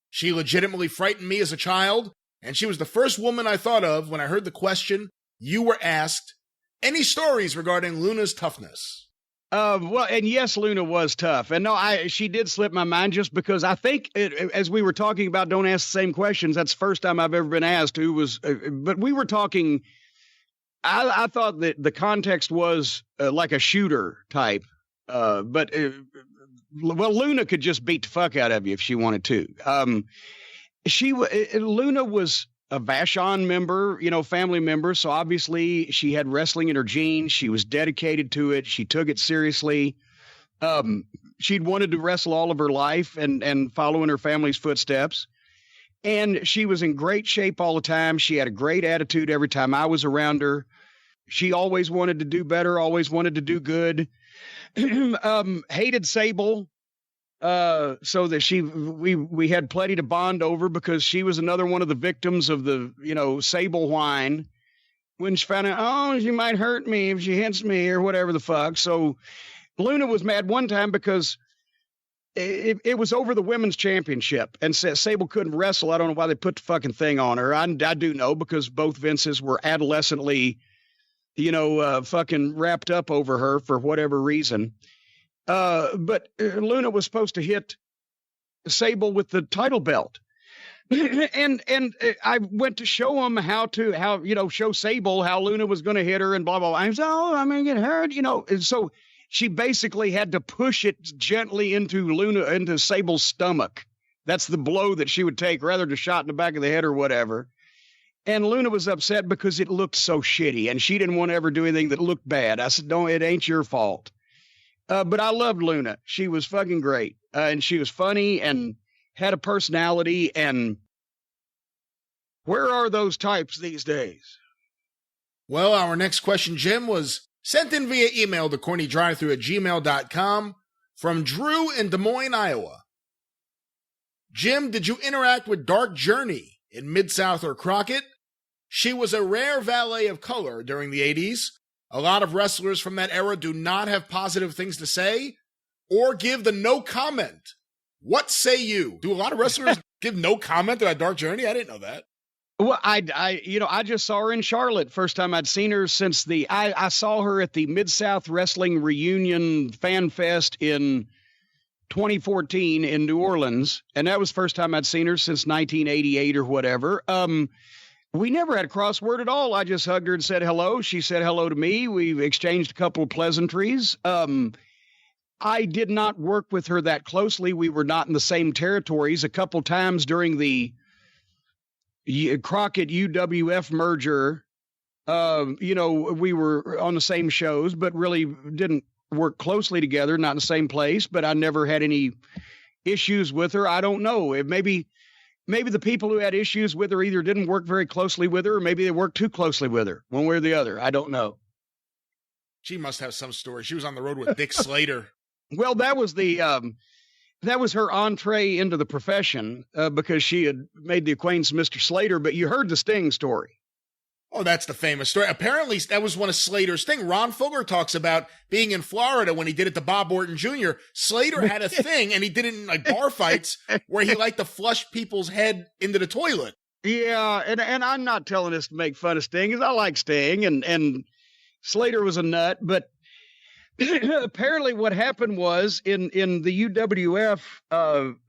She legitimately frightened me as a child, and she was the first woman I thought of when I heard the question you were asked. Any stories regarding Luna's toughness? Well, and yes, Luna was tough. And no, she did slip my mind just because I think, as we were talking about, don't ask the same questions. That's the first time I've ever been asked who was, but we were talking, I thought that the context was like a shooter type. But Luna could just beat the fuck out of you if she wanted to. Luna was a Vachon member, family member. So obviously she had wrestling in her genes. She was dedicated to it. She took it seriously. She'd wanted to wrestle all of her life and follow in her family's footsteps. And she was in great shape all the time. She had a great attitude every time I was around her. She always wanted to do better, always wanted to do good. Hated Sable. So that we had plenty to bond over because she was another one of the victims of the, Sable whine when she found out, she might hurt me if she hits me or whatever the fuck. So Luna was mad one time because it was over the women's championship and Sable couldn't wrestle. I don't know why they put the fucking thing on her. I do know because both Vinces were adolescently, fucking wrapped up over her for whatever reason. But Luna was supposed to hit Sable with the title belt. and I went to show him show Sable how Luna was going to hit her and blah, blah, blah. I said, I'm going to get hurt, And so she basically had to push it gently into Sable's stomach. That's the blow that she would take rather than a shot in the back of the head or whatever. And Luna was upset because it looked so shitty and she didn't want to ever do anything that looked bad. I said, no, it ain't your fault. But I loved Luna. She was fucking great. And she was funny and had a personality. And where are those types these days? Well, our next question, Jim, was sent in via email to CornyDriveThru@gmail.com from Drew in Des Moines, Iowa. Jim, did you interact with Dark Journey in Mid-South or Crockett? She was a rare valet of color during the 80s. A lot of wrestlers from that era do not have positive things to say or give the no comment. What say you? Do a lot of wrestlers give no comment about Dark Journey? I didn't know that. Well, I just saw her in Charlotte. First time I'd seen her since I saw her at the Mid-South Wrestling Reunion Fan Fest in 2014 in New Orleans. And that was the first time I'd seen her since 1988 or whatever. We never had a crossword at all. I just hugged her and said hello. She said hello to me. We exchanged a couple of pleasantries. I did not work with her that closely. We were not in the same territories. A couple times during the Crockett UWF merger, we were on the same shows, but really didn't work closely together, not in the same place, but I never had any issues with her. I don't know. Maybe the people who had issues with her either didn't work very closely with her, or maybe they worked too closely with her, one way or the other. I don't know. She must have some story. She was on the road with Dick Slater. Well, that was her entree into the profession because she had made the acquaintance of Mr. Slater, but you heard the Sting story. Oh, that's the famous story. Apparently, that was one of Slater's thing. Ron Fuller talks about being in Florida when he did it to Bob Orton Jr. Slater had a thing, and he did it in like bar fights where he liked to flush people's head into the toilet. Yeah, and I'm not telling this to make fun of Sting, because I like Sting, and Slater was a nut, but apparently what happened was in the UWF,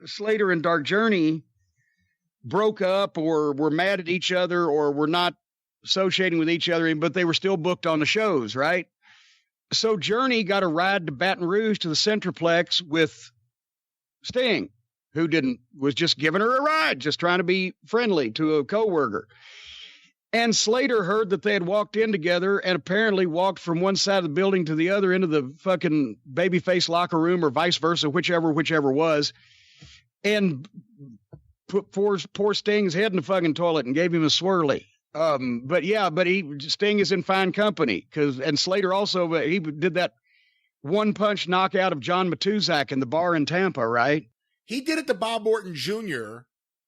Slater and Dark Journey broke up or were mad at each other or were not associating with each other, but they were still booked on the shows, right? So Journey got a ride to Baton Rouge to the Centroplex with Sting, who was just giving her a ride, just trying to be friendly to a coworker. And Slater heard that they had walked in together and apparently walked from one side of the building to the other into the fucking babyface locker room or vice versa, whichever was, and put poor Sting's head in the fucking toilet and gave him a swirly. But Sting is in fine company and Slater also, he did that one punch knockout of John Matuzak in the bar in Tampa, right? He did it to Bob Orton Jr.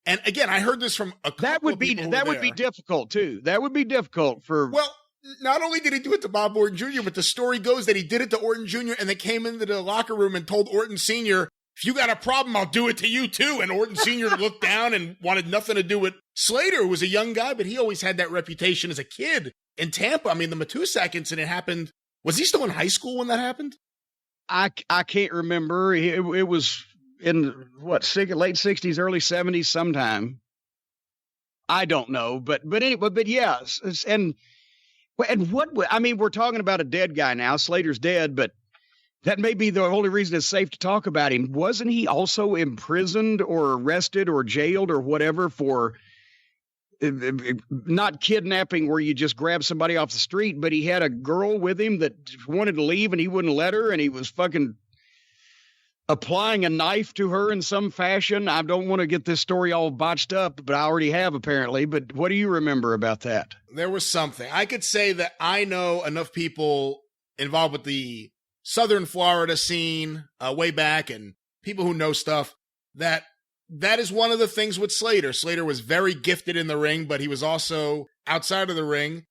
And again, I heard this from a couple of people that would be difficult too. That would be difficult for. Well, not only did he do it to Bob Orton Jr., but the story goes that he did it to Orton Jr. and they came into the locker room and told Orton Sr., if you got a problem, I'll do it to you too. And Orton Sr. looked down and wanted nothing to do with Slater, who was a young guy, but he always had that reputation as a kid in Tampa. I mean, the Matusak incident happened. Was he still in high school when that happened? I can't remember. It was in late 60s, early 70s sometime. I don't know, but yes. And we're talking about a dead guy now. Slater's dead, but that may be the only reason it's safe to talk about him. Wasn't he also imprisoned or arrested or jailed or whatever for not kidnapping where you just grab somebody off the street, but he had a girl with him that wanted to leave and he wouldn't let her, and he was fucking applying a knife to her in some fashion. I don't want to get this story all botched up, but I already have apparently. But what do you remember about that? There was something. I could say that I know enough people involved with the Southern Florida scene way back and people who know stuff that is one of the things with Slater. Slater was very gifted in the ring, but he was also outside of the ring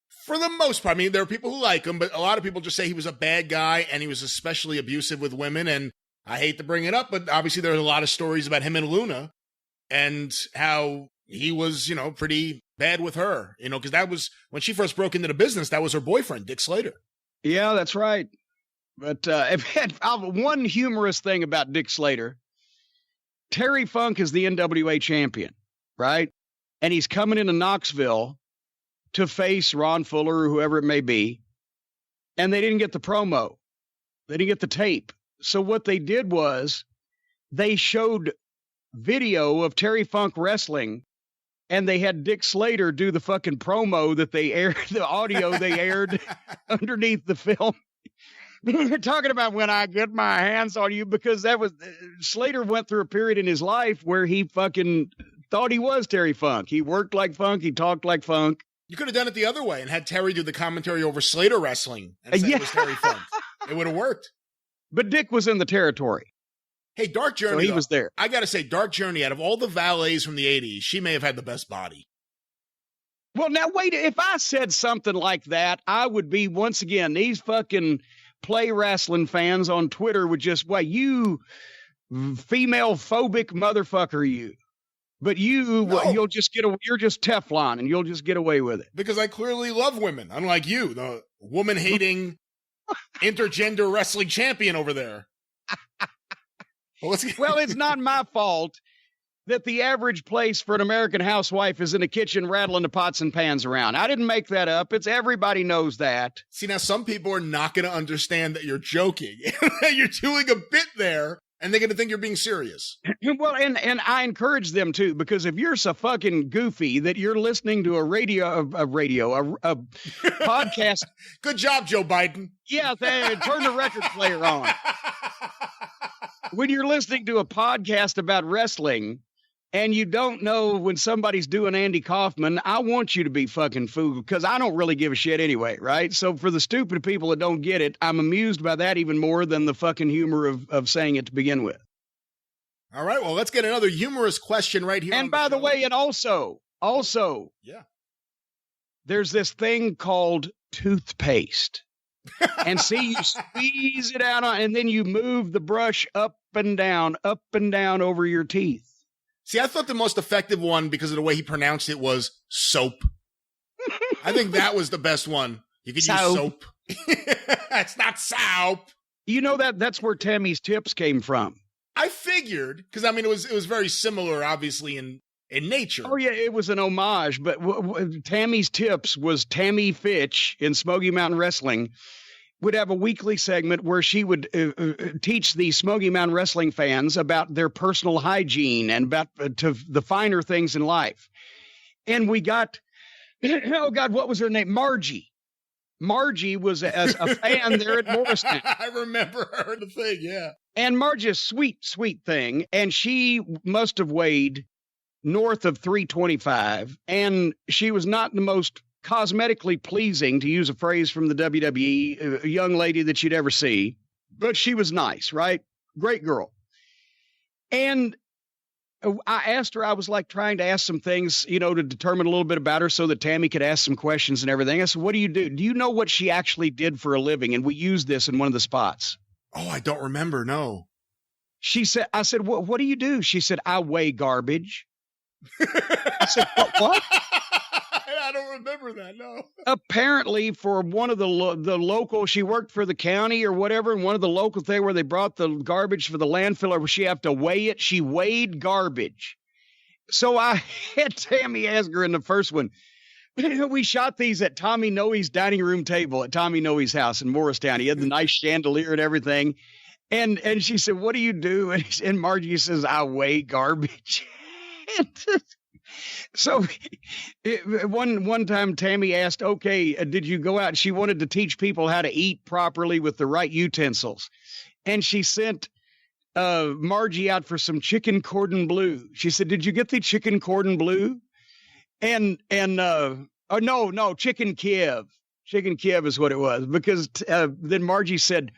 for the most part. I mean, there are people who like him, but a lot of people just say he was a bad guy and he was especially abusive with women. And I hate to bring it up, but obviously there's a lot of stories about him and Luna and how he was, pretty bad with her, because that was when she first broke into the business. That was her boyfriend, Dick Slater. Yeah, that's right. But one humorous thing about Dick Slater, Terry Funk is the NWA champion, right? And he's coming into Knoxville to face Ron Fuller or whoever it may be. And they didn't get the promo. They didn't get the tape. So what they did was they showed video of Terry Funk wrestling, and they had Dick Slater do the fucking promo that they aired, the audio they aired underneath the film. You're talking about when I get my hands on you, because that was Slater went through a period in his life where he fucking thought he was Terry Funk. He worked like Funk. He talked like Funk. You could have done it the other way and had Terry do the commentary over Slater wrestling and say it was Terry Funk. It would have worked. But Dick was in the territory. Hey, Dark Journey. So he was there. I got to say, Dark Journey, out of all the valets from the 80s, she may have had the best body. Well, now, wait. If I said something like that, I would be, once again, these fucking play wrestling fans on Twitter would just, you female phobic motherfucker, you. But you'll just you're just Teflon, and you'll just get away with it. Because I clearly love women, unlike you, the woman-hating intergender wrestling champion over there. Well, it's not my fault that the average place for an American housewife is in a kitchen rattling the pots and pans around. I didn't make that up. It's everybody knows that. See, now some people are not going to understand that you're joking. You're doing a bit there, and they're going to think you're being serious. Well, and I encourage them to, because if you're so fucking goofy that you're listening to a podcast. Good job, Joe Biden. Yeah, turn the record player on. When you're listening to a podcast about wrestling and you don't know when somebody's doing Andy Kaufman, I want you to be fucking fooled because I don't really give a shit anyway, right? So for the stupid people that don't get it, I'm amused by that even more than the fucking humor of saying it to begin with. All right, well, let's get another humorous question right here. And by the way, and also, yeah, there's this thing called toothpaste. And see, you squeeze it out and then you move the brush up and down over your teeth. See, I thought the most effective one, because of the way he pronounced it, was soap. I think that was the best one. You could use soap. It's not soap. You know that's where Tammy's Tips came from. I figured, because I mean, it was very similar, obviously, in nature. Oh yeah, it was an homage. But Tammy's Tips was Tammy Fitch in Smoky Mountain Wrestling would have a weekly segment where she would teach the Smoky Mountain Wrestling fans about their personal hygiene and about to the finer things in life. And we got, oh God, what was her name? Margie. Margie was a fan there at Morristown. I remember her, the thing, yeah. And Margie's sweet thing. And she must have weighed north of 325. And she was not the most cosmetically pleasing, to use a phrase from the WWE, a young lady that you'd ever see, but she was nice, right? Great girl. And I asked her, I was like trying to ask some things, to determine a little bit about her so that Tammy could ask some questions and everything. I said, what do you do? Do you know what she actually did for a living? And we used this in one of the spots. Oh, I don't remember. No. I said, what do you do? She said, I weigh garbage. I said, what? I don't remember that, no. Apparently, for one of the local, she worked for the county or whatever, and one of the local thing where they brought the garbage for the landfill, or she have to weigh it. She weighed garbage. So I had Tammy ask her in the first one. We shot these at Tommy Noe's dining room table at Tommy Noe's house in Morristown. He had the nice chandelier and everything. And she said, what do you do? And Margie says, I weigh garbage. So one time Tammy asked, okay, did you go out? She wanted to teach people how to eat properly with the right utensils. And she sent Margie out for some chicken cordon bleu. She said, did you get the chicken cordon bleu? No, chicken Kiev. Chicken Kiev is what it was. Because then Margie said,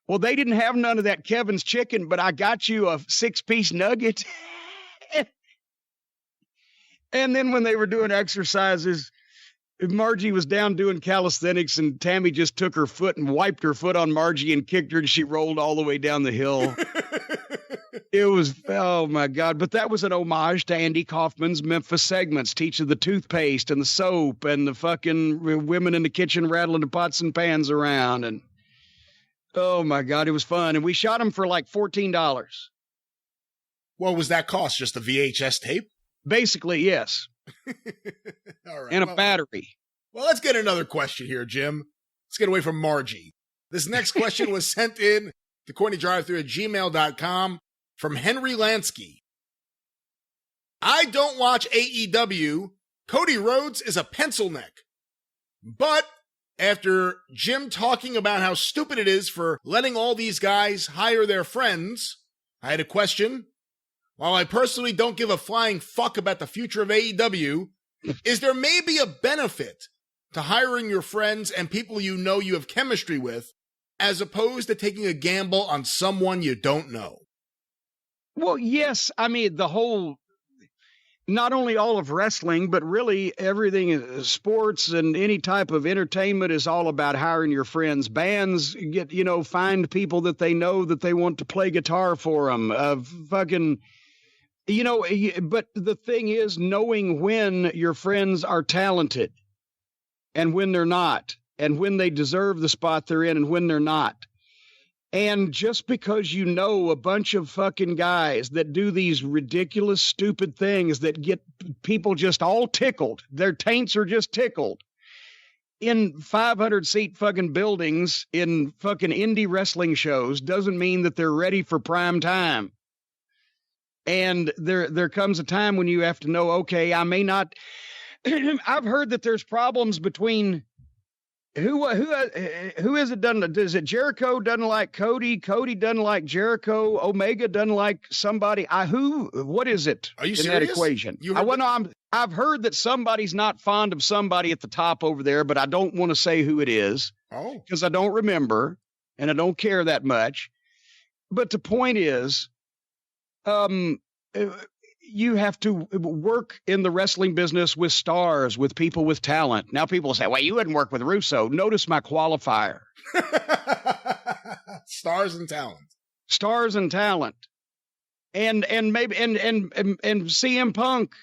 well, they didn't have none of that Kevin's chicken, but I got you a 6-piece nugget. And then when they were doing exercises, Margie was down doing calisthenics, and Tammy just took her foot and wiped her foot on Margie and kicked her, and she rolled all the way down the hill. It was, oh my God. But that was an homage to Andy Kaufman's Memphis segments, teaching the toothpaste and the soap and the fucking women in the kitchen rattling the pots and pans around. And oh my God, it was fun. And we shot them for like $14. What was that cost? Just a VHS tape? Basically, yes. All right. And a battery. Well, let's get another question here, Jim. Let's get away from Margie. This next question was sent in to CornyDriveThru@gmail.com from Henry Lansky. I don't watch AEW. Cody Rhodes is a pencil neck. But after Jim talking about how stupid it is for letting all these guys hire their friends, I had a question. While I personally don't give a flying fuck about the future of AEW, is there maybe a benefit to hiring your friends and people you know you have chemistry with, as opposed to taking a gamble on someone you don't know? Well, yes. I mean, not only all of wrestling, but really everything, sports and any type of entertainment is all about hiring your friends. Bands find people that they know that they want to play guitar for them. But the thing is knowing when your friends are talented and when they're not, and when they deserve the spot they're in and when they're not. And just because you know a bunch of fucking guys that do these ridiculous, stupid things that get people just all tickled, their taints are just tickled in 500-seat fucking buildings in fucking indie wrestling shows doesn't mean that they're ready for prime time. And there comes a time when you have to know, okay, I may not. I've heard that there's problems between who is it done? Is it Jericho doesn't like Cody? Cody doesn't like Jericho. Omega doesn't like somebody. What is it? Are you in serious? That equation? I've heard that somebody's not fond of somebody at the top over there, but I don't want to say who it is. Oh, because I don't remember and I don't care that much. But the point is, you have to work in the wrestling business with stars, with people with talent. Now people say, well, you wouldn't work with Russo. Notice my qualifier. Stars and talent. Stars and talent. And maybe and CM Punk,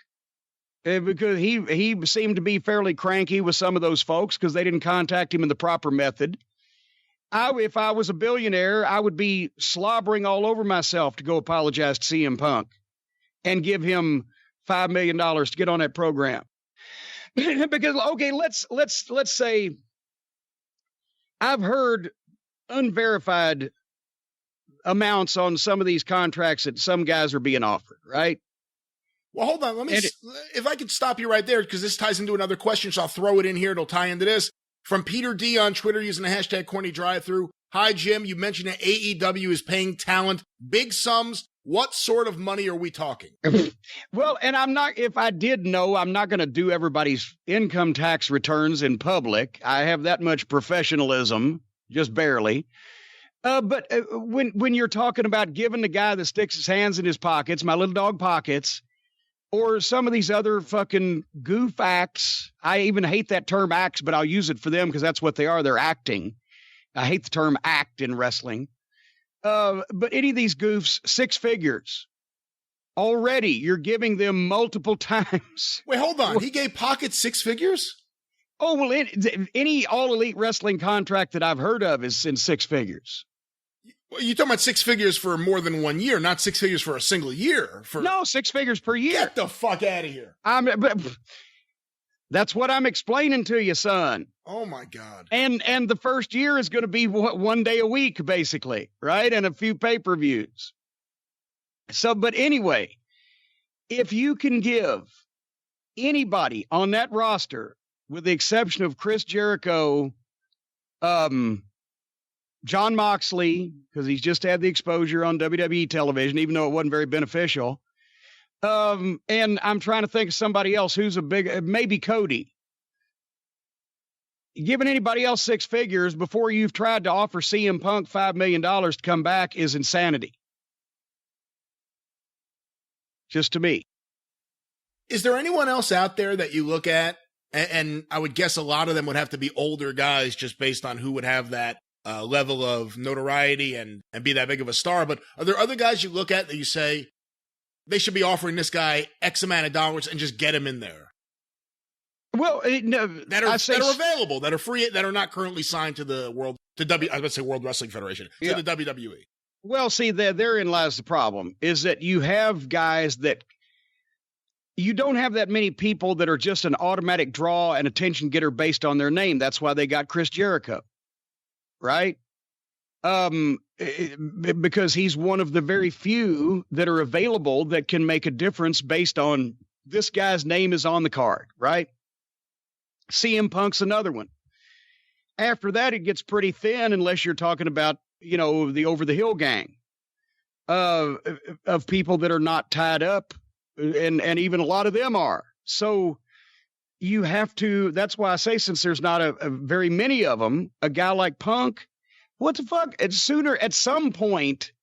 because he seemed to be fairly cranky with some of those folks because they didn't contact him in the proper method. If I was a billionaire, I would be slobbering all over myself to go apologize to CM Punk and give him $5 million to get on that program. Because, okay, let's say I've heard unverified amounts on some of these contracts that some guys are being offered, right? Well, hold on. If I could stop you right there, because this ties into another question, so I'll throw it in here. It'll tie into this. From Peter D on Twitter using the hashtag CornyDriveThru. Hi, Jim. You mentioned that AEW is paying talent big sums. What sort of money are we talking? Well, and if I did know, I'm not going to do everybody's income tax returns in public. I have that much professionalism, just barely. But when you're talking about giving the guy that sticks his hands in his pockets, my little dog pockets, or some of these other fucking goof acts. I even hate that term acts, but I'll use it for them because that's what they are. They're acting. I hate the term act in wrestling. But any of these goofs, 6 figures. Already, you're giving them multiple times. Wait, hold on. He gave Pocket 6 figures? Oh, well, any All Elite Wrestling contract that I've heard of is in 6 figures. Well, you're talking about 6 figures for more than 1 year, not 6 figures for a single year. No, 6 figures per year. Get the fuck out of here. But that's what I'm explaining to you, son. Oh, my God. And the first year is going to be 1 day a week, basically, right? And a few pay-per-views. So, but anyway, if you can give anybody on that roster, with the exception of Chris Jericho, John Moxley, because he's just had the exposure on WWE television, even though it wasn't very beneficial. And I'm trying to think of somebody else who's maybe Cody. Giving anybody else 6 figures before you've tried to offer CM Punk $5 million to come back is insanity. Just to me. Is there anyone else out there that you look at? And I would guess a lot of them would have to be older guys just based on who would have that level of notoriety and be that big of a star. But are there other guys you look at that you say they should be offering this guy X amount of dollars and just get him in there? Well, no, that are available, that are free, that are not currently signed to the World Wrestling Federation, to the WWE. Well, see, therein lies the problem, is that you have guys that you don't have that many people that are just an automatic draw and attention getter based on their name. That's why they got Chris Jericho, right? Because he's one of the very few that are available that can make a difference based on this guy's name is on the card, right? CM Punk's another one. After that, it gets pretty thin unless you're talking about, the Over the Hill gang of people that are not tied up, and even a lot of them are. So you have to, that's why I say, since there's not a very many of them, a guy like Punk, what the fuck? At some point,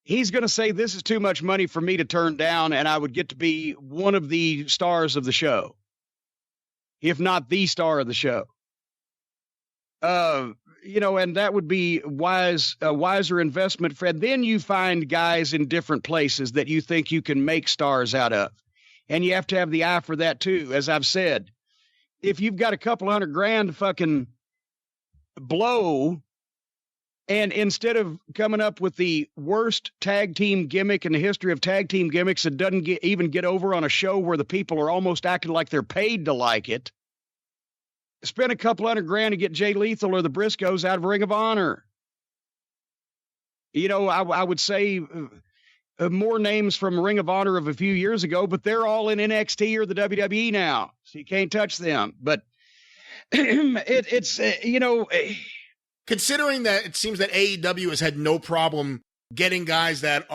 he's going to say, this is too much money for me to turn down, and I would get to be one of the stars of the show, if not the star of the show. and that would be a wiser investment, Fred. Then you find guys in different places that you think you can make stars out of. And you have to have the eye for that too. As I've said, if you've got a couple $100,000 to fucking blow, and instead of coming up with the worst tag team gimmick in the history of tag team gimmicks that doesn't even get over on a show where the people are almost acting like they're paid to like it, spend a couple $100,000 to get Jay Lethal or the Briscoes out of Ring of Honor. I would say more names from Ring of Honor of a few years ago, but they're all in NXT or the WWE now, so you can't touch them. But it's considering that it seems that AEW has had no problem getting guys that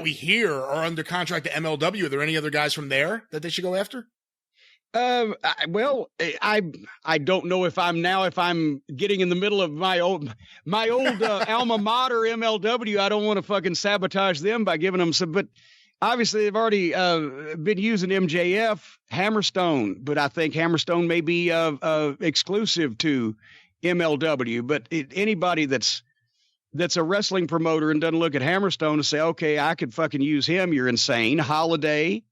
we hear are under contract to MLW. Are there any other guys from there that they should go after? I don't know if I'm getting in the middle of my old alma mater MLW. I don't want to fucking sabotage them by giving them some, but obviously they've already been using MJF, Hammerstone, but I think Hammerstone may be exclusive to MLW. But anybody that's a wrestling promoter and doesn't look at Hammerstone and say, okay, I could fucking use him, you're insane. Holiday.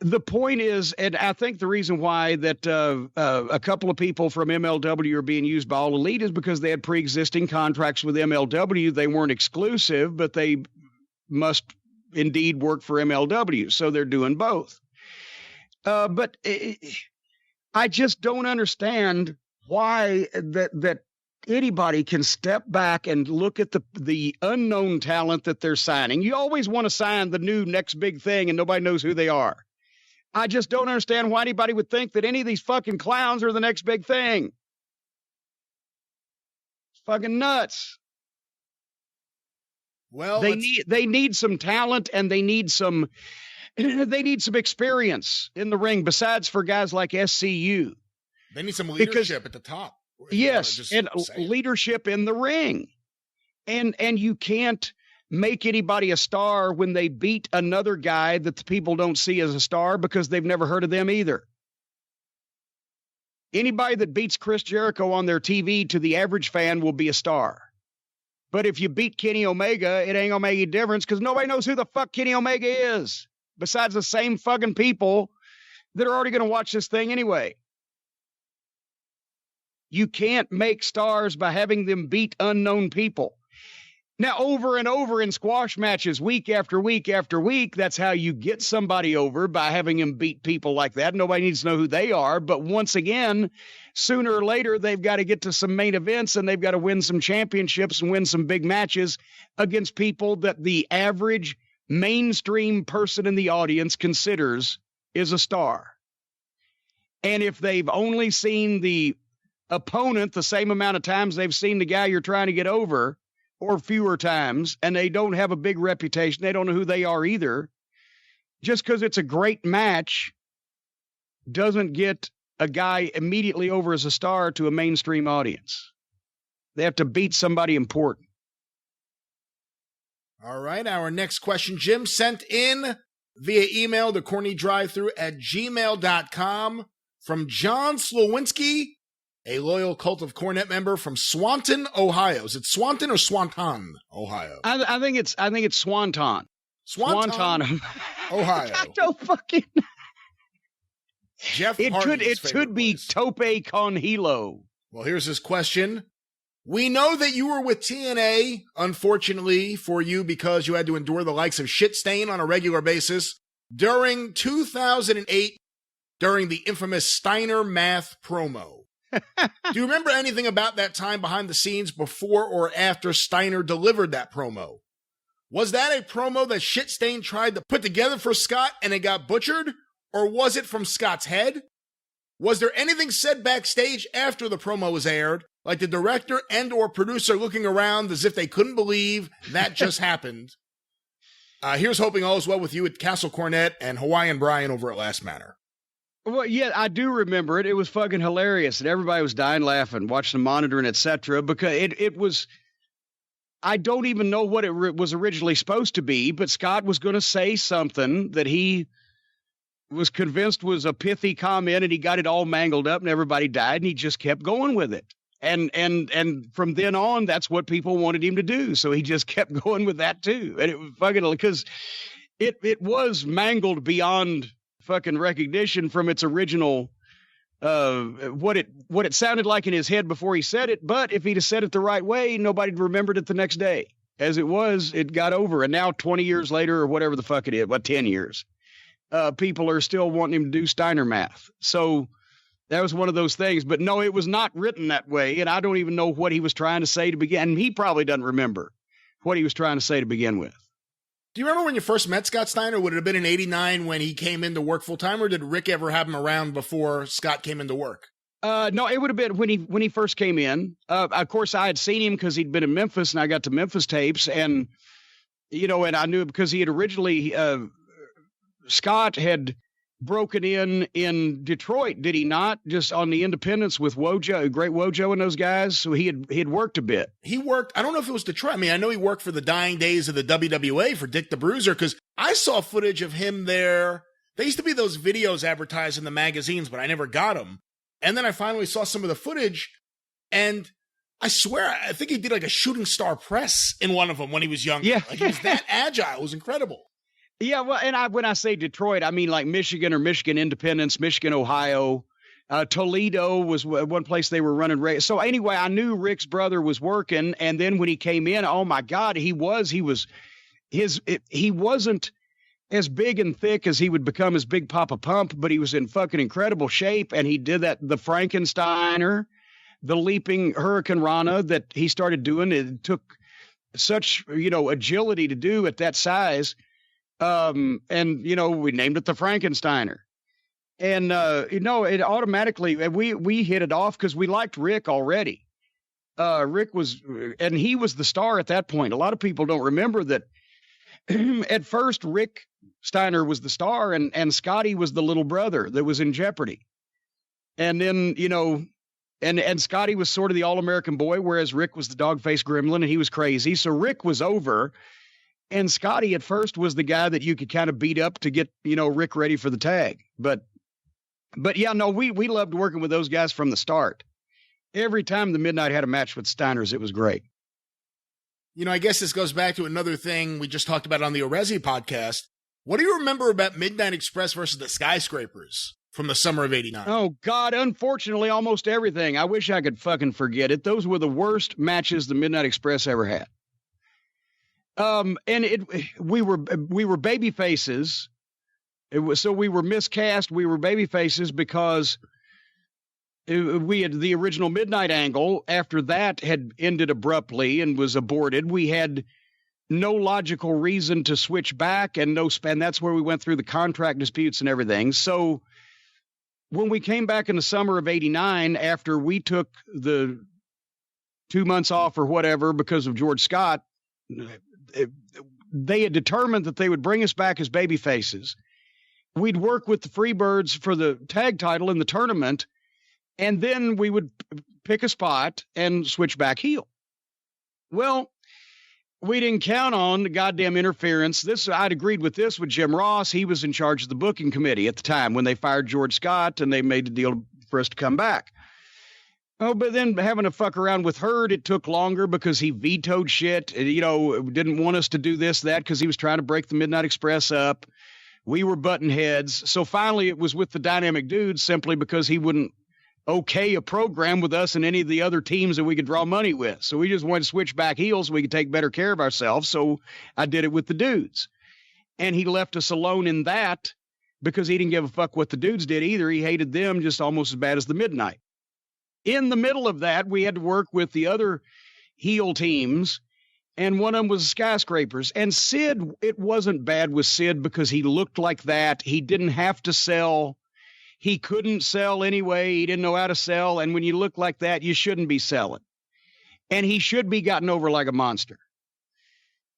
The point is, and I think the reason why that a couple of people from MLW are being used by All Elite is because they had pre-existing contracts with MLW. They weren't exclusive, but they must indeed work for MLW. So they're doing both. But I just don't understand why that anybody can step back and look at the unknown talent that they're signing. You always want to sign the new next big thing and nobody knows who they are. I just don't understand why anybody would think that any of these fucking clowns are the next big thing. It's fucking nuts. Well, they need some talent and they need some experience in the ring besides for guys like SCU. They need some leadership at the top. Yes, and leadership in the ring. And you can't make anybody a star when they beat another guy that the people don't see as a star because they've never heard of them either. Anybody that beats Chris Jericho on their TV to the average fan will be a star. But if you beat Kenny Omega, it ain't gonna make any difference because nobody knows who the fuck Kenny Omega is besides the same fucking people that are already going to watch this thing anyway. You can't make stars by having them beat unknown people. Now, over and over in squash matches, week after week after week, that's how you get somebody over, by having them beat people like that. Nobody needs to know who they are. But once again, sooner or later, they've got to get to some main events and they've got to win some championships and win some big matches against people that the average mainstream person in the audience considers is a star. And if they've only seen the opponent the same amount of times they've seen the guy you're trying to get over, or fewer times, and they don't have a big reputation, they don't know who they are either, just because it's a great match doesn't get a guy immediately over as a star to a mainstream audience. They have to beat somebody important. All right, our next question, Jim, sent in via email to CornyDriveThru@gmail.com from John Slowinski, a loyal Cult of Cornette member from Swanton, Ohio. Is it Swanton or Swanton, Ohio? I think it's Swanton. Swanton, Ohio. I don't fucking. Jeff It Hardy's could be place. Tope Con Hilo. Well, here's his question. We know that you were with TNA, unfortunately for you, because you had to endure the likes of Shit Stain on a regular basis during 2008, during the infamous Steiner math promo. Do you remember anything about that time behind the scenes before or after Steiner delivered that promo? Was that a promo that Shit Stain tried to put together for Scott and it got butchered? Or was it from Scott's head? Was there anything said backstage after the promo was aired, like the director and or producer looking around as if they couldn't believe that just happened? Here's hoping all is well with you at Castle Cornette and Hawaiian Brian over at Last Manor. Well, yeah, I do remember it. It was fucking hilarious, and everybody was dying laughing, watching the monitor and etc. Because it was, I don't even know what it was originally supposed to be, but Scott was going to say something that he was convinced was a pithy comment, and he got it all mangled up and everybody died, and he just kept going with it. And from then on, that's what people wanted him to do. So he just kept going with that too. And it was fucking, because it was mangled beyond fucking recognition from its original, what it sounded like in his head before he said it. But if he'd have said it the right way, nobody'd remembered it the next day. As it was, it got over. And now 20 years later, or whatever the fuck it is, 10 years, people are still wanting him to do Steiner math. So that was one of those things. But no, it was not written that way. And I don't even know what he was trying to say to begin. And he probably doesn't remember what he was trying to say to begin with. Do you remember when you first met Scott Steiner? Would it have been in '89 when he came into work full time, or did Rick ever have him around before Scott came into work? No, it would have been when he first came in. Of course, I had seen him because he'd been in Memphis, and I got to Memphis tapes, and and I knew because he had originally Scott had broken in Detroit, did he not? Just on the independents with Wojo, Great Wojo and those guys. So he had worked a bit. He worked, I don't know if it was Detroit. I mean, I know he worked for the dying days of the WWA for Dick the Bruiser, because I saw footage of him there. There used to be those videos advertised in the magazines, but I never got them. And then I finally saw some of the footage, and I swear, I think he did like a shooting star press in one of them when he was younger. Yeah. Like, he was that agile. It was incredible. Yeah, well, and when I say Detroit, I mean like Michigan or Michigan Independence, Michigan, Ohio. Toledo was one place they were running. So anyway, I knew Rick's brother was working, and then when he came in, oh my God, he wasn't as big and thick as he would become as Big Papa Pump, but he was in fucking incredible shape, and he did the Frankensteiner, the leaping Hurricane Rana that he started doing. It took such agility to do at that size. And we named it the Frankensteiner, and it automatically, we hit it off because we liked Rick already. Rick he was the star at that point. A lot of people don't remember that. At first, Rick Steiner was the star, and Scotty was the little brother that was in jeopardy. And then, and Scotty was sort of the all-American boy, whereas Rick was the dog-faced gremlin, and he was crazy. So Rick was over. And Scotty at first was the guy that you could kind of beat up to get, Rick ready for the tag. But yeah, no, we loved working with those guys from the start. Every time the Midnight had a match with Steiners, it was great. I guess this goes back to another thing we just talked about on the Orezi podcast. What do you remember about Midnight Express versus the Skyscrapers from the summer of '89? Oh, God, unfortunately, almost everything. I wish I could fucking forget it. Those were the worst matches the Midnight Express ever had. We were baby faces. So we were miscast. We were baby faces because we had the original Midnight angle. After that had ended abruptly and was aborted, we had no logical reason to switch back, and that's where we went through the contract disputes and everything. So when we came back in the summer of '89, after we took the 2 months off or whatever because of George Scott, they had determined that they would bring us back as baby faces. We'd work with the Freebirds for the tag title in the tournament, and then we would pick a spot and switch back heel. Well, we didn't count on the goddamn interference. I'd agreed with this with Jim Ross. He was in charge of the booking committee at the time when they fired George Scott and they made the deal for us to come back. Oh, but then having to fuck around with Hurd, it took longer because he vetoed shit. Didn't want us to do this, that, because he was trying to break the Midnight Express up. We were button heads. So finally it was with the Dynamic Dudes simply because he wouldn't okay a program with us and any of the other teams that we could draw money with. So we just wanted to switch back heels so we could take better care of ourselves. So I did it with the Dudes. And he left us alone in that because he didn't give a fuck what the Dudes did either. He hated them just almost as bad as the Midnight. In the middle of that, we had to work with the other heel teams, and one of them was the Skyscrapers. And Sid, it wasn't bad with Sid because he looked like that. He didn't have to sell. He couldn't sell anyway. He didn't know how to sell. And when you look like that, you shouldn't be selling. And he should be gotten over like a monster.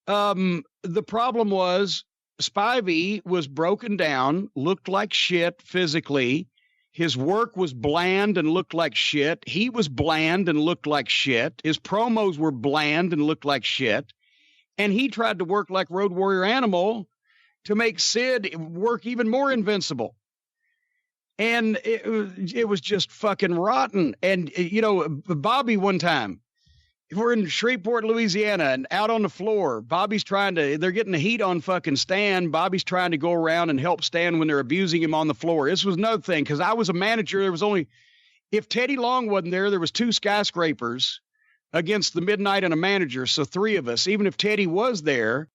The problem was Spivey was broken down, looked like shit physically. His work was bland and looked like shit. He was bland and looked like shit. His promos were bland and looked like shit. And he tried to work like Road Warrior Animal to make Sid work even more invincible. And it was just fucking rotten. And, Bobby one time, we're in Shreveport, Louisiana, and out on the floor, they're getting the heat on fucking Stan. Bobby's trying to go around and help Stan when they're abusing him on the floor. This was another thing, because I was a manager. If Teddy Long wasn't there was 2 skyscrapers against the Midnight and a manager, so 3 of us. Even if Teddy was there,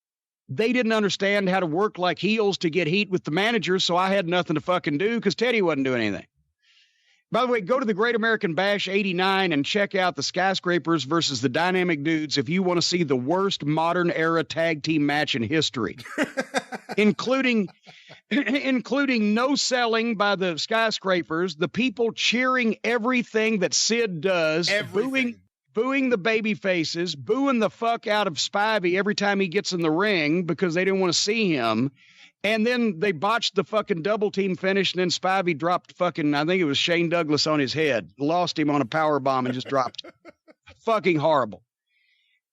they didn't understand how to work like heels to get heat with the managers, so I had nothing to fucking do because Teddy wasn't doing anything. By the way, go to the Great American Bash 89 and check out the Skyscrapers versus the Dynamic Dudes if you want to see the worst modern era tag team match in history, including no selling by the Skyscrapers, the people cheering everything that Sid does, booing the baby faces, booing the fuck out of Spivey every time he gets in the ring because they didn't want to see him. And then they botched the fucking double team finish, and then Spivey dropped fucking, I think it was Shane Douglas on his head, lost him on a power bomb and just dropped. Fucking horrible.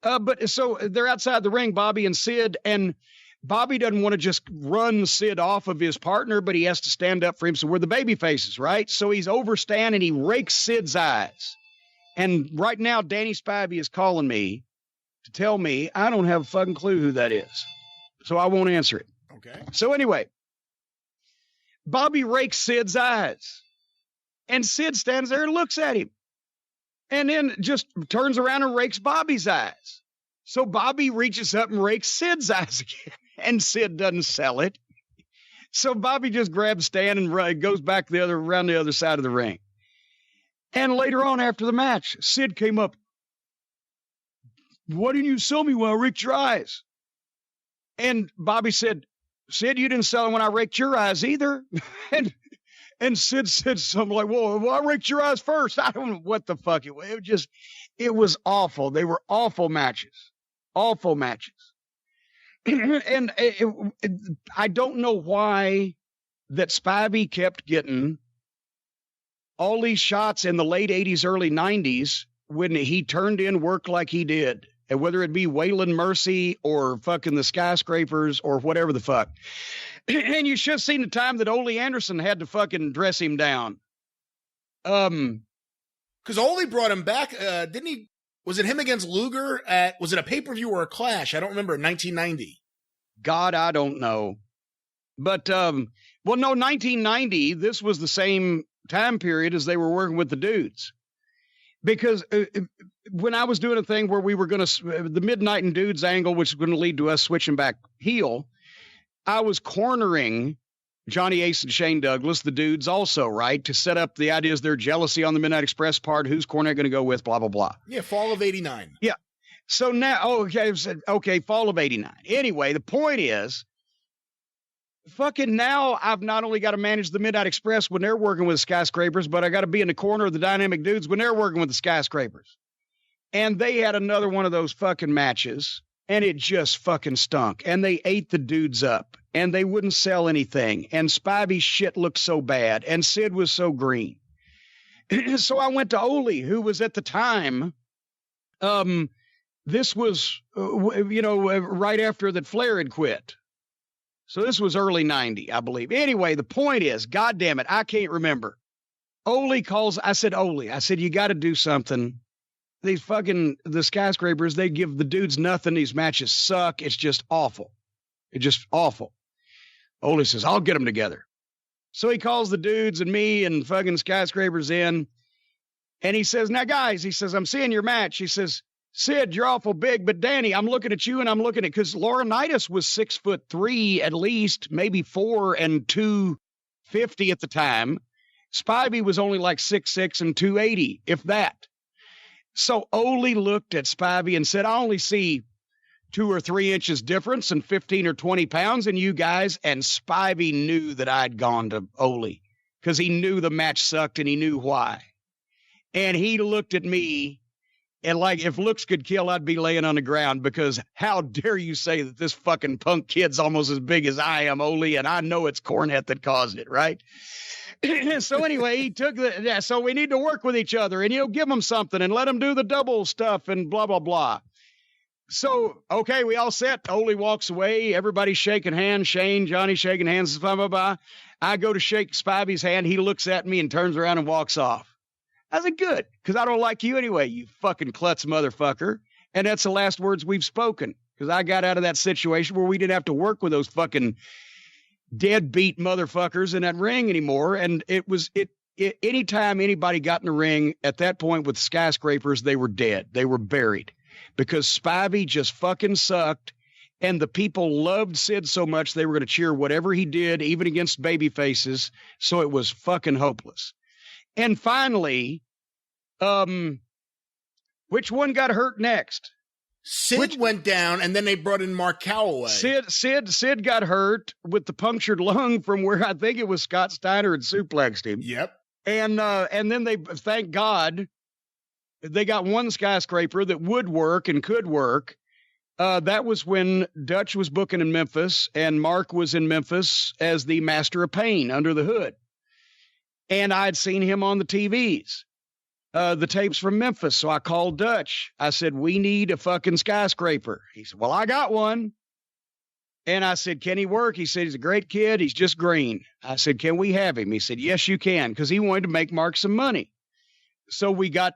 But so they're outside the ring, Bobby and Sid, and Bobby doesn't want to just run Sid off of his partner, but he has to stand up for him. So we're the baby faces, right? So he's over Stan and he rakes Sid's eyes. And right now, Danny Spivey is calling me to tell me I don't have a fucking clue who that is. So I won't answer it. Okay. So anyway, Bobby rakes Sid's eyes. And Sid stands there and looks at him. And then just turns around and rakes Bobby's eyes. So Bobby reaches up and rakes Sid's eyes again. And Sid doesn't sell it. So Bobby just grabs Stan and goes back around the other side of the ring. And later on after the match, Sid came up. Why didn't you sell me when I raked your eyes? And Bobby said, Sid, you didn't sell it when I raked your eyes either. and Sid said something like, well, I raked your eyes first. I don't know what the fuck it was. It was awful. They were awful matches. Awful matches. And I don't know why that Spivey kept getting all these shots in the late 80s, early 90s when he turned in work like he did. And whether it be Waylon Mercy or fucking the Skyscrapers or whatever the fuck. And you should have seen the time that Ole Anderson had to fucking dress him down. Because Ole brought him back, didn't he? Was it him against Luger was it a pay-per-view or a Clash? I don't remember, 1990. God, I don't know. But, 1990, this was the same time period as they were working with the dudes. Because when I was doing a thing where we were going to, the Midnight and Dudes angle, which was going to lead to us switching back heel, I was cornering Johnny Ace and Shane Douglas, the dudes also, right? To set up the ideas, their jealousy on the Midnight Express part, who's Cornette going to go with, blah, blah, blah. Yeah, fall of 89. Yeah. So now, okay, fall of 89. Anyway, the point is, fucking now I've not only got to manage the Midnight Express when they're working with the Skyscrapers, but I got to be in the corner of the Dynamic Dudes when they're working with the Skyscrapers. And they had another one of those fucking matches, and it just fucking stunk. And they ate the dudes up, and they wouldn't sell anything. And Spivey's shit looked so bad, and Sid was so green. So I went to Ole, who was at the time, this was, right after that Flair had quit. So this was early 90, I believe. Anyway, the point is, God damn it, I can't remember. Ole calls, I said, you got to do something. These fucking, the Skyscrapers, they give the dudes nothing. These matches suck. It's just awful. It's just awful. Ole says, I'll get them together. So he calls the dudes and me and fucking Skyscrapers in. And he says, now guys, he says, I'm seeing your match. He says, Sid, you're awful big, but Danny, I'm looking at you and I'm looking at, because Laurinaitis was 6'3" at least, maybe 4 and 250 at the time. Spivey was only like 6'6" and 280, if that. So Ole looked at Spivey and said, I only see 2 or 3 inches difference and 15 or 20 pounds in you guys. And Spivey knew that I'd gone to Ole because he knew the match sucked and he knew why. And he looked at me. And like, if looks could kill, I'd be laying on the ground, because how dare you say that this fucking punk kid's almost as big as I am, Ole, and I know it's Cornette that caused it, right? So anyway, he took so we need to work with each other, and give them something and let them do the double stuff and blah, blah, blah. So, okay, we all set. Ole walks away. Everybody's shaking hands. Shane, Johnny shaking hands. Blah, blah, blah. I go to shake Spivey's hand. He looks at me and turns around and walks off. I said, good, because I don't like you anyway, you fucking klutz motherfucker. And that's the last words we've spoken, because I got out of that situation where we didn't have to work with those fucking deadbeat motherfuckers in that ring anymore. And anytime anybody got in the ring at that point with skyscrapers, they were dead. They were buried, because Spivey just fucking sucked. And the people loved Sid so much they were going to cheer whatever he did, even against baby faces. So it was fucking hopeless. And finally, which one got hurt next? Sid went down, and then they brought in Mark Calloway. Sid got hurt with the punctured lung from where I think it was Scott Steiner had suplexed him. Yep. And then they, thank God, they got one skyscraper that would work and could work. That was when Dutch was booking in Memphis, and Mark was in Memphis as the Master of Pain under the hood. And I'd seen him on the TVs, the tapes from Memphis. So I called Dutch. I said, we need a fucking skyscraper. He said, well, I got one. And I said, can he work? He said, he's a great kid. He's just green. I said, can we have him? He said, yes, you can. Because he wanted to make Mark some money. So we got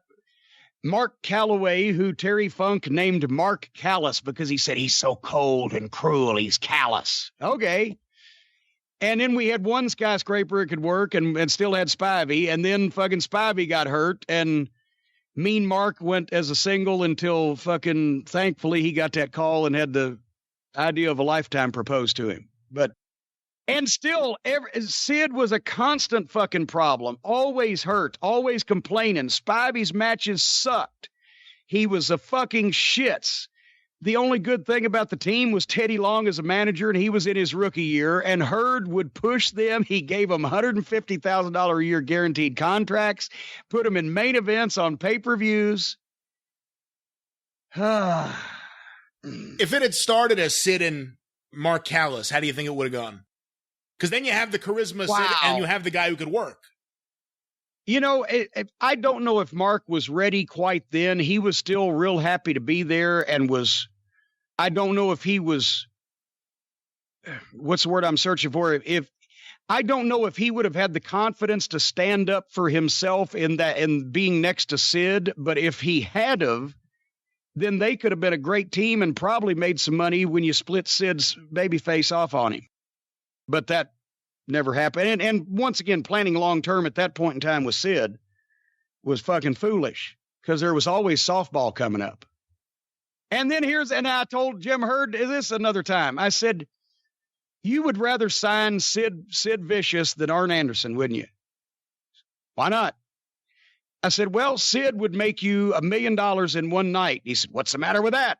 Mark Calloway, who Terry Funk named Mark Callous because he said he's so cold and cruel. He's callous. Okay. And then we had one skyscraper that could work and still had Spivey. And then fucking Spivey got hurt. And Mean Mark went as a single until fucking thankfully he got that call and had the idea of a lifetime proposed to him. And still, Sid was a constant fucking problem. Always hurt. Always complaining. Spivey's matches sucked. He was a fucking shits. The only good thing about the team was Teddy Long as a manager, and he was in his rookie year, and Hurd would push them. He gave them $150,000 a year guaranteed contracts, put them in main events on pay-per-views. If it had started as Sid and Mark Callous, how do you think it would have gone? Because then you have the charisma Sid, and you have the guy who could work. You know, I don't know if Mark was ready quite then. He was still real happy to be there and was... I don't know if he was, what's the word I'm searching for? I don't know if he would have had the confidence to stand up for himself in being next to Sid, but if he had have, then they could have been a great team and probably made some money when you split Sid's babyface off on him. But that never happened. And once again, planning long-term at that point in time with Sid was fucking foolish because there was always softball coming up. And then and I told Jim Hurd this another time. I said, you would rather sign Sid Vicious than Arn Anderson, wouldn't you? Why not? I said, well, Sid would make you $1 million in one night. He said, what's the matter with that?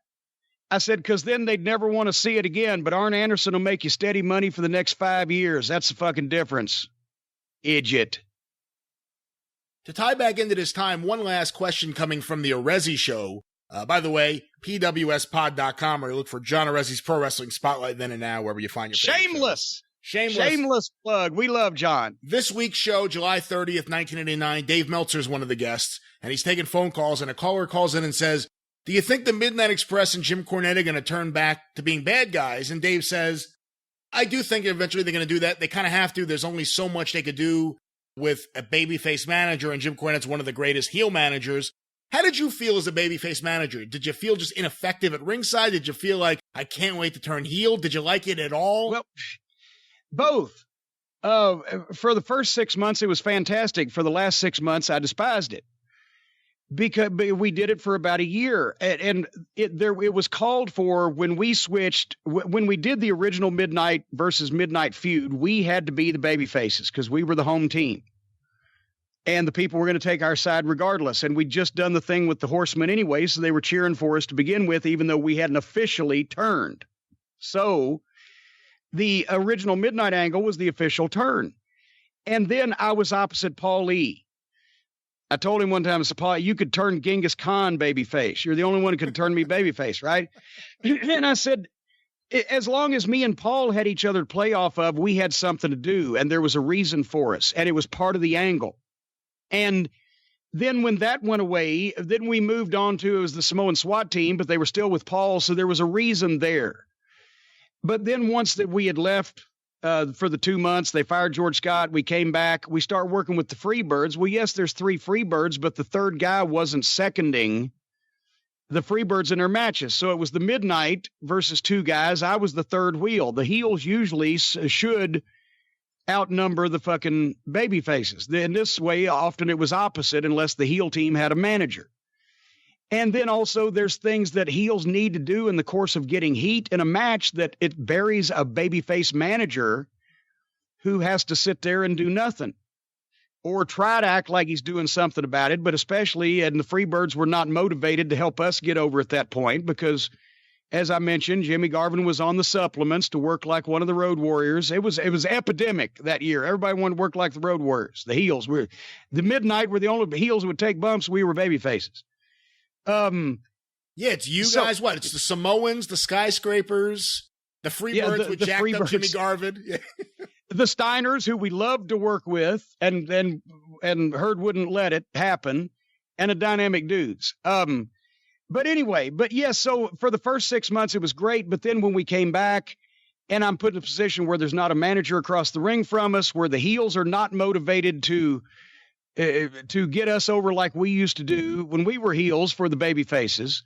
I said, because then they'd never want to see it again. But Arn Anderson will make you steady money for the next 5 years. That's the fucking difference. Idiot. To tie back into this time, one last question coming from the Arezzi Show. By the way, pwspod.com, or you look for John Arezzi's Pro Wrestling Spotlight then and now, wherever you find your Shameless plug. We love John. This week's show, July 30th, 1989, Dave Meltzer is one of the guests, and he's taking phone calls, and a caller calls in and says, do you think the Midnight Express and Jim Cornette are going to turn back to being bad guys? And Dave says, I do think eventually they're going to do that. They kind of have to. There's only so much they could do with a babyface manager, and Jim Cornette's one of the greatest heel managers. How did you feel as a babyface manager? Did you feel just ineffective at ringside? Did you feel like, I can't wait to turn heel? Did you like it at all? Well, both. For the first 6 months, it was fantastic. For the last 6 months, I despised it. Because we did it for about a year. And it was called for when we switched, when we did the original Midnight versus Midnight feud, we had to be the babyfaces because we were the home team. And the people were going to take our side regardless. And we'd just done the thing with the Horsemen anyway, so they were cheering for us to begin with, even though we hadn't officially turned. So the original Midnight angle was the official turn. And then I was opposite Paul E. I told him one time, I said, Paul, you could turn Genghis Khan babyface. You're the only one who could turn me babyface, right? And I said, as long as me and Paul had each other to play off of, we had something to do. And there was a reason for us. And it was part of the angle. And then when that went away, then we moved on to, it was the Samoan SWAT team, but they were still with Paul. So there was a reason there. But then once that we had left for the 2 months. They fired George Scott. We came back. We start working with the Freebirds. Well, yes, there's 3 Freebirds, but the third guy wasn't seconding the Freebirds in their matches. So it was the Midnight versus 2 guys. I was the third wheel. The heels usually should outnumber the fucking baby faces. In this way, often it was opposite unless the heel team had a manager. And then also there's things that heels need to do in the course of getting heat in a match that it buries a babyface manager who has to sit there and do nothing or try to act like he's doing something about it. But especially, and the Freebirds were not motivated to help us get over at that point because, as I mentioned, Jimmy Garvin was on the supplements to work like one of the Road Warriors. It was epidemic that year. Everybody wanted to work like the Road Warriors. The heels were the Midnight were the only heels who would take bumps. We were baby faces. It's you guys. What? It's the Samoans, the Skyscrapers, the Freebirds with jacked up Jimmy Garvin. Yeah. The Steiners, who we loved to work with, and Herd wouldn't let it happen, and the Dynamic Dudes. But anyway, yes, so for the first 6 months, it was great. But then when we came back, and I'm put in a position where there's not a manager across the ring from us, where the heels are not motivated to get us over like we used to do when we were heels for the baby faces,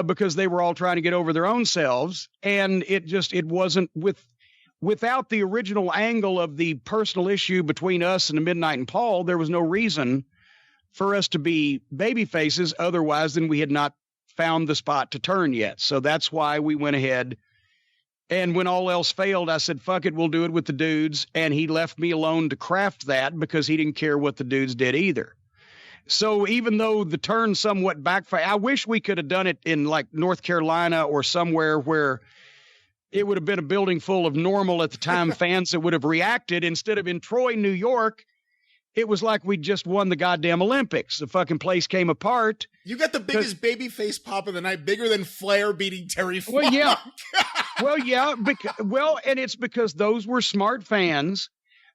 because they were all trying to get over their own selves. And it wasn't without the original angle of the personal issue between us and the Midnight and Paul, there was no reason for us to be baby faces otherwise than we had not found the spot to turn yet. So that's why we went ahead. And when all else failed, I said, fuck it, we'll do it with the dudes. And he left me alone to craft that because he didn't care what the dudes did either. So even though the turn somewhat backfired, I wish we could have done it in like North Carolina or somewhere where it would have been a building full of normal at the time fans that would have reacted. Instead of in Troy, New York, it was like we just won the goddamn Olympics. The fucking place came apart. You got the biggest babyface pop of the night, bigger than Flair beating Terry Funk. Well, yeah. And it's because those were smart fans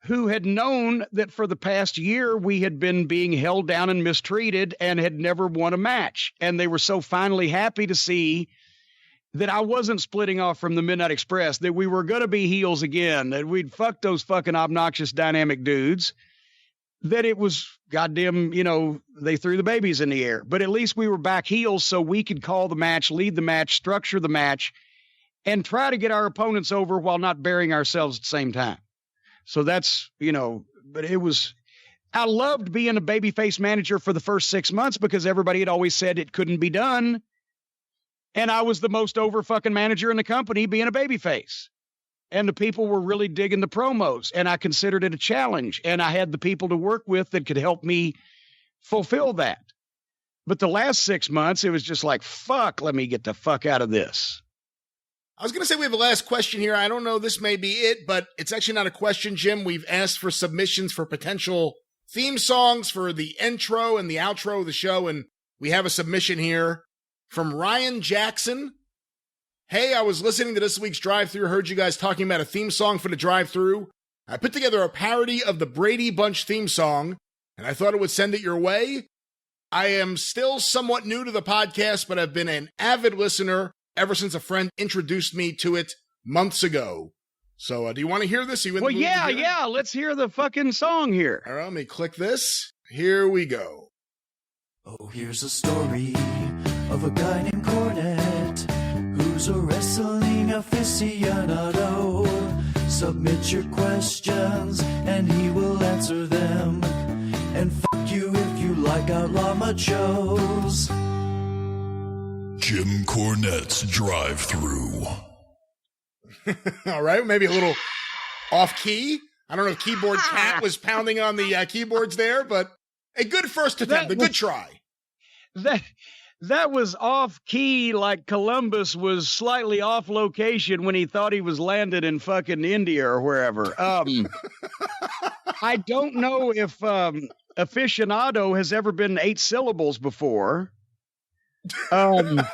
who had known that for the past year we had been being held down and mistreated and had never won a match. And they were so finally happy to see that I wasn't splitting off from the Midnight Express, that we were going to be heels again, that we'd fucked those fucking obnoxious Dynamic Dudes, that it was goddamn, they threw the babies in the air. But at least we were back heels so we could call the match, lead the match, structure the match, and try to get our opponents over while not burying ourselves at the same time. So that's, but I loved being a babyface manager for the first 6 months because everybody had always said it couldn't be done. And I was the most over fucking manager in the company being a babyface. And the people were really digging the promos, and I considered it a challenge. And I had the people to work with that could help me fulfill that. But the last 6 months, it was just like, fuck, let me get the fuck out of this. I was going to say we have a last question here. I don't know, this may be it, but it's actually not a question, Jim. We've asked for submissions for potential theme songs for the intro and the outro of the show, and we have a submission here from Ryan Jackson. Hey, I was listening to this week's Drive-Thru, heard you guys talking about a theme song for the Drive-Thru. I put together a parody of the Brady Bunch theme song, and I thought it would send it your way. I am still somewhat new to the podcast, but I've been an avid listener ever since a friend introduced me to it months ago. So, do you want to hear this? Well, yeah, let's hear the fucking song here. All right, let me click this. Here we go. Oh, here's a story of a guy named Cornette, who's a wrestling aficionado. Submit your questions and he will answer them. And fuck you if you like outlaw machos. Jim Cornette's Drive-Thru. All right, maybe a little off key. I don't know if Keyboard Cat was pounding on the keyboards there, but a good first attempt, a good try. That was off key, like Columbus was slightly off location when he thought he was landed in fucking India or wherever. I don't know if aficionado has ever been 8 syllables before. But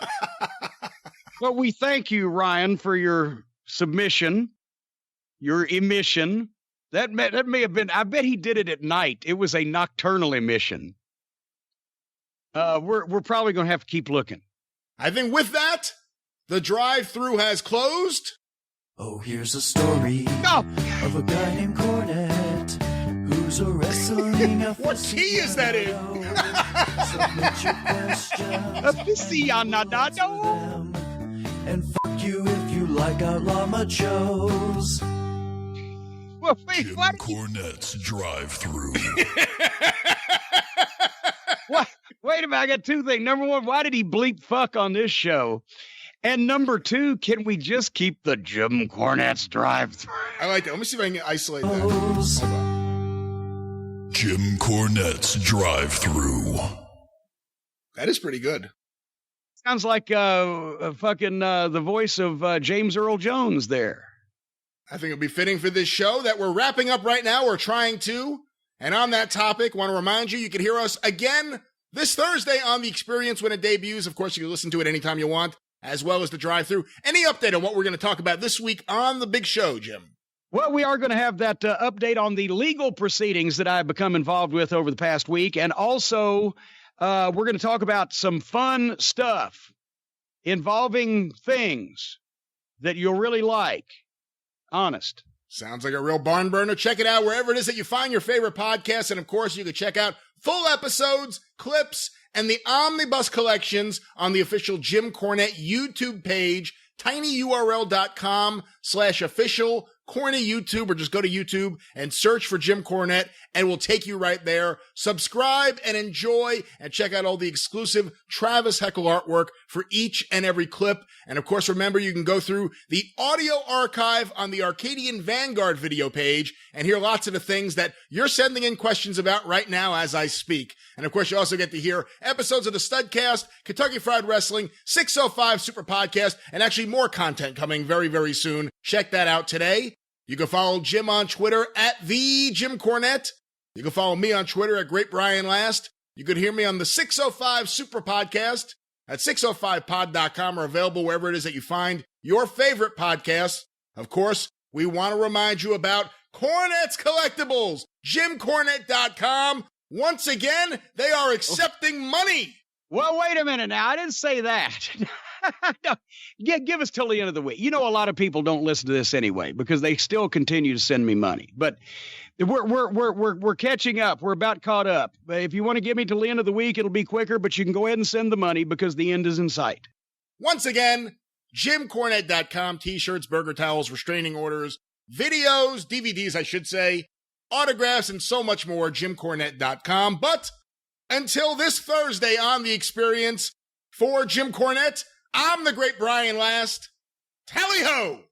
we thank you, Ryan, for your submission, your emission. That may have been, I bet he did it at night. It was a nocturnal emission. We're probably going to have to keep looking. I think with that, the Drive-Thru has closed. Oh, here's a story of a guy named Cornette who's a wrestling aficionado. What key is that in? Submit your questions. Aficionado. And fuck you if you like outlaw machos. Well, wait, Jim what? Cornette's Drive-Thru. What? Wait a minute, I got two things. Number one, why did he bleep fuck on this show? And number two, can we just keep the Jim Cornette's Drive-Thru? I like that. Let me see if I can isolate that. Hold on. Jim Cornette's Drive-Thru. That is pretty good. Sounds like the voice of James Earl Jones there. I think it'd be fitting for this show that we're wrapping up right now. We're trying to. And on that topic, want to remind you, you can hear us again this Thursday on The Experience when it debuts. Of course, you can listen to it anytime you want, as well as the Drive-Thru. Any update on what we're going to talk about this week on the big show, Jim? Well, we are going to have that update on the legal proceedings that I've become involved with over the past week. And also, we're going to talk about some fun stuff involving things that you'll really like. Honest. Sounds like a real barn burner. Check it out wherever it is that you find your favorite podcasts. And of course, you can check out full episodes, clips, and the omnibus collections on the official Jim Cornette YouTube page, tinyurl.com/official Corny YouTube, or just go to YouTube and search for Jim Cornette and we'll take you right there. Subscribe and enjoy and check out all the exclusive Travis Heckel artwork for each and every clip. And of course, remember, you can go through the audio archive on the Arcadian Vanguard video page and hear lots of the things that you're sending in questions about right now as I speak. And of course, you also get to hear episodes of the Studcast, Kentucky Fried Wrestling, 605 Super Podcast, and actually more content coming very, very soon. Check that out today. You can follow Jim on Twitter at the Jim Cornette. You can follow me on Twitter at Great Brian Last. You can hear me on the 605 Super Podcast at 605pod.com, or available wherever it is that you find your favorite podcasts. Of course, we want to remind you about Cornette's Collectibles, JimCornette.com. Once again, they are accepting money. Well, wait a minute now. I didn't say that. No, give us till the end of the week. You know, a lot of people don't listen to this anyway because they still continue to send me money. But we're catching up. We're about caught up. If you want to give me till the end of the week, it'll be quicker. But you can go ahead and send the money because the end is in sight. Once again, JimCornette.com. T-shirts, burger towels, restraining orders, videos, DVDs, I should say, autographs, and so much more. JimCornette.com. But until this Thursday on The Experience, for Jim Cornette, I'm the Great Brian Last. Tally-ho!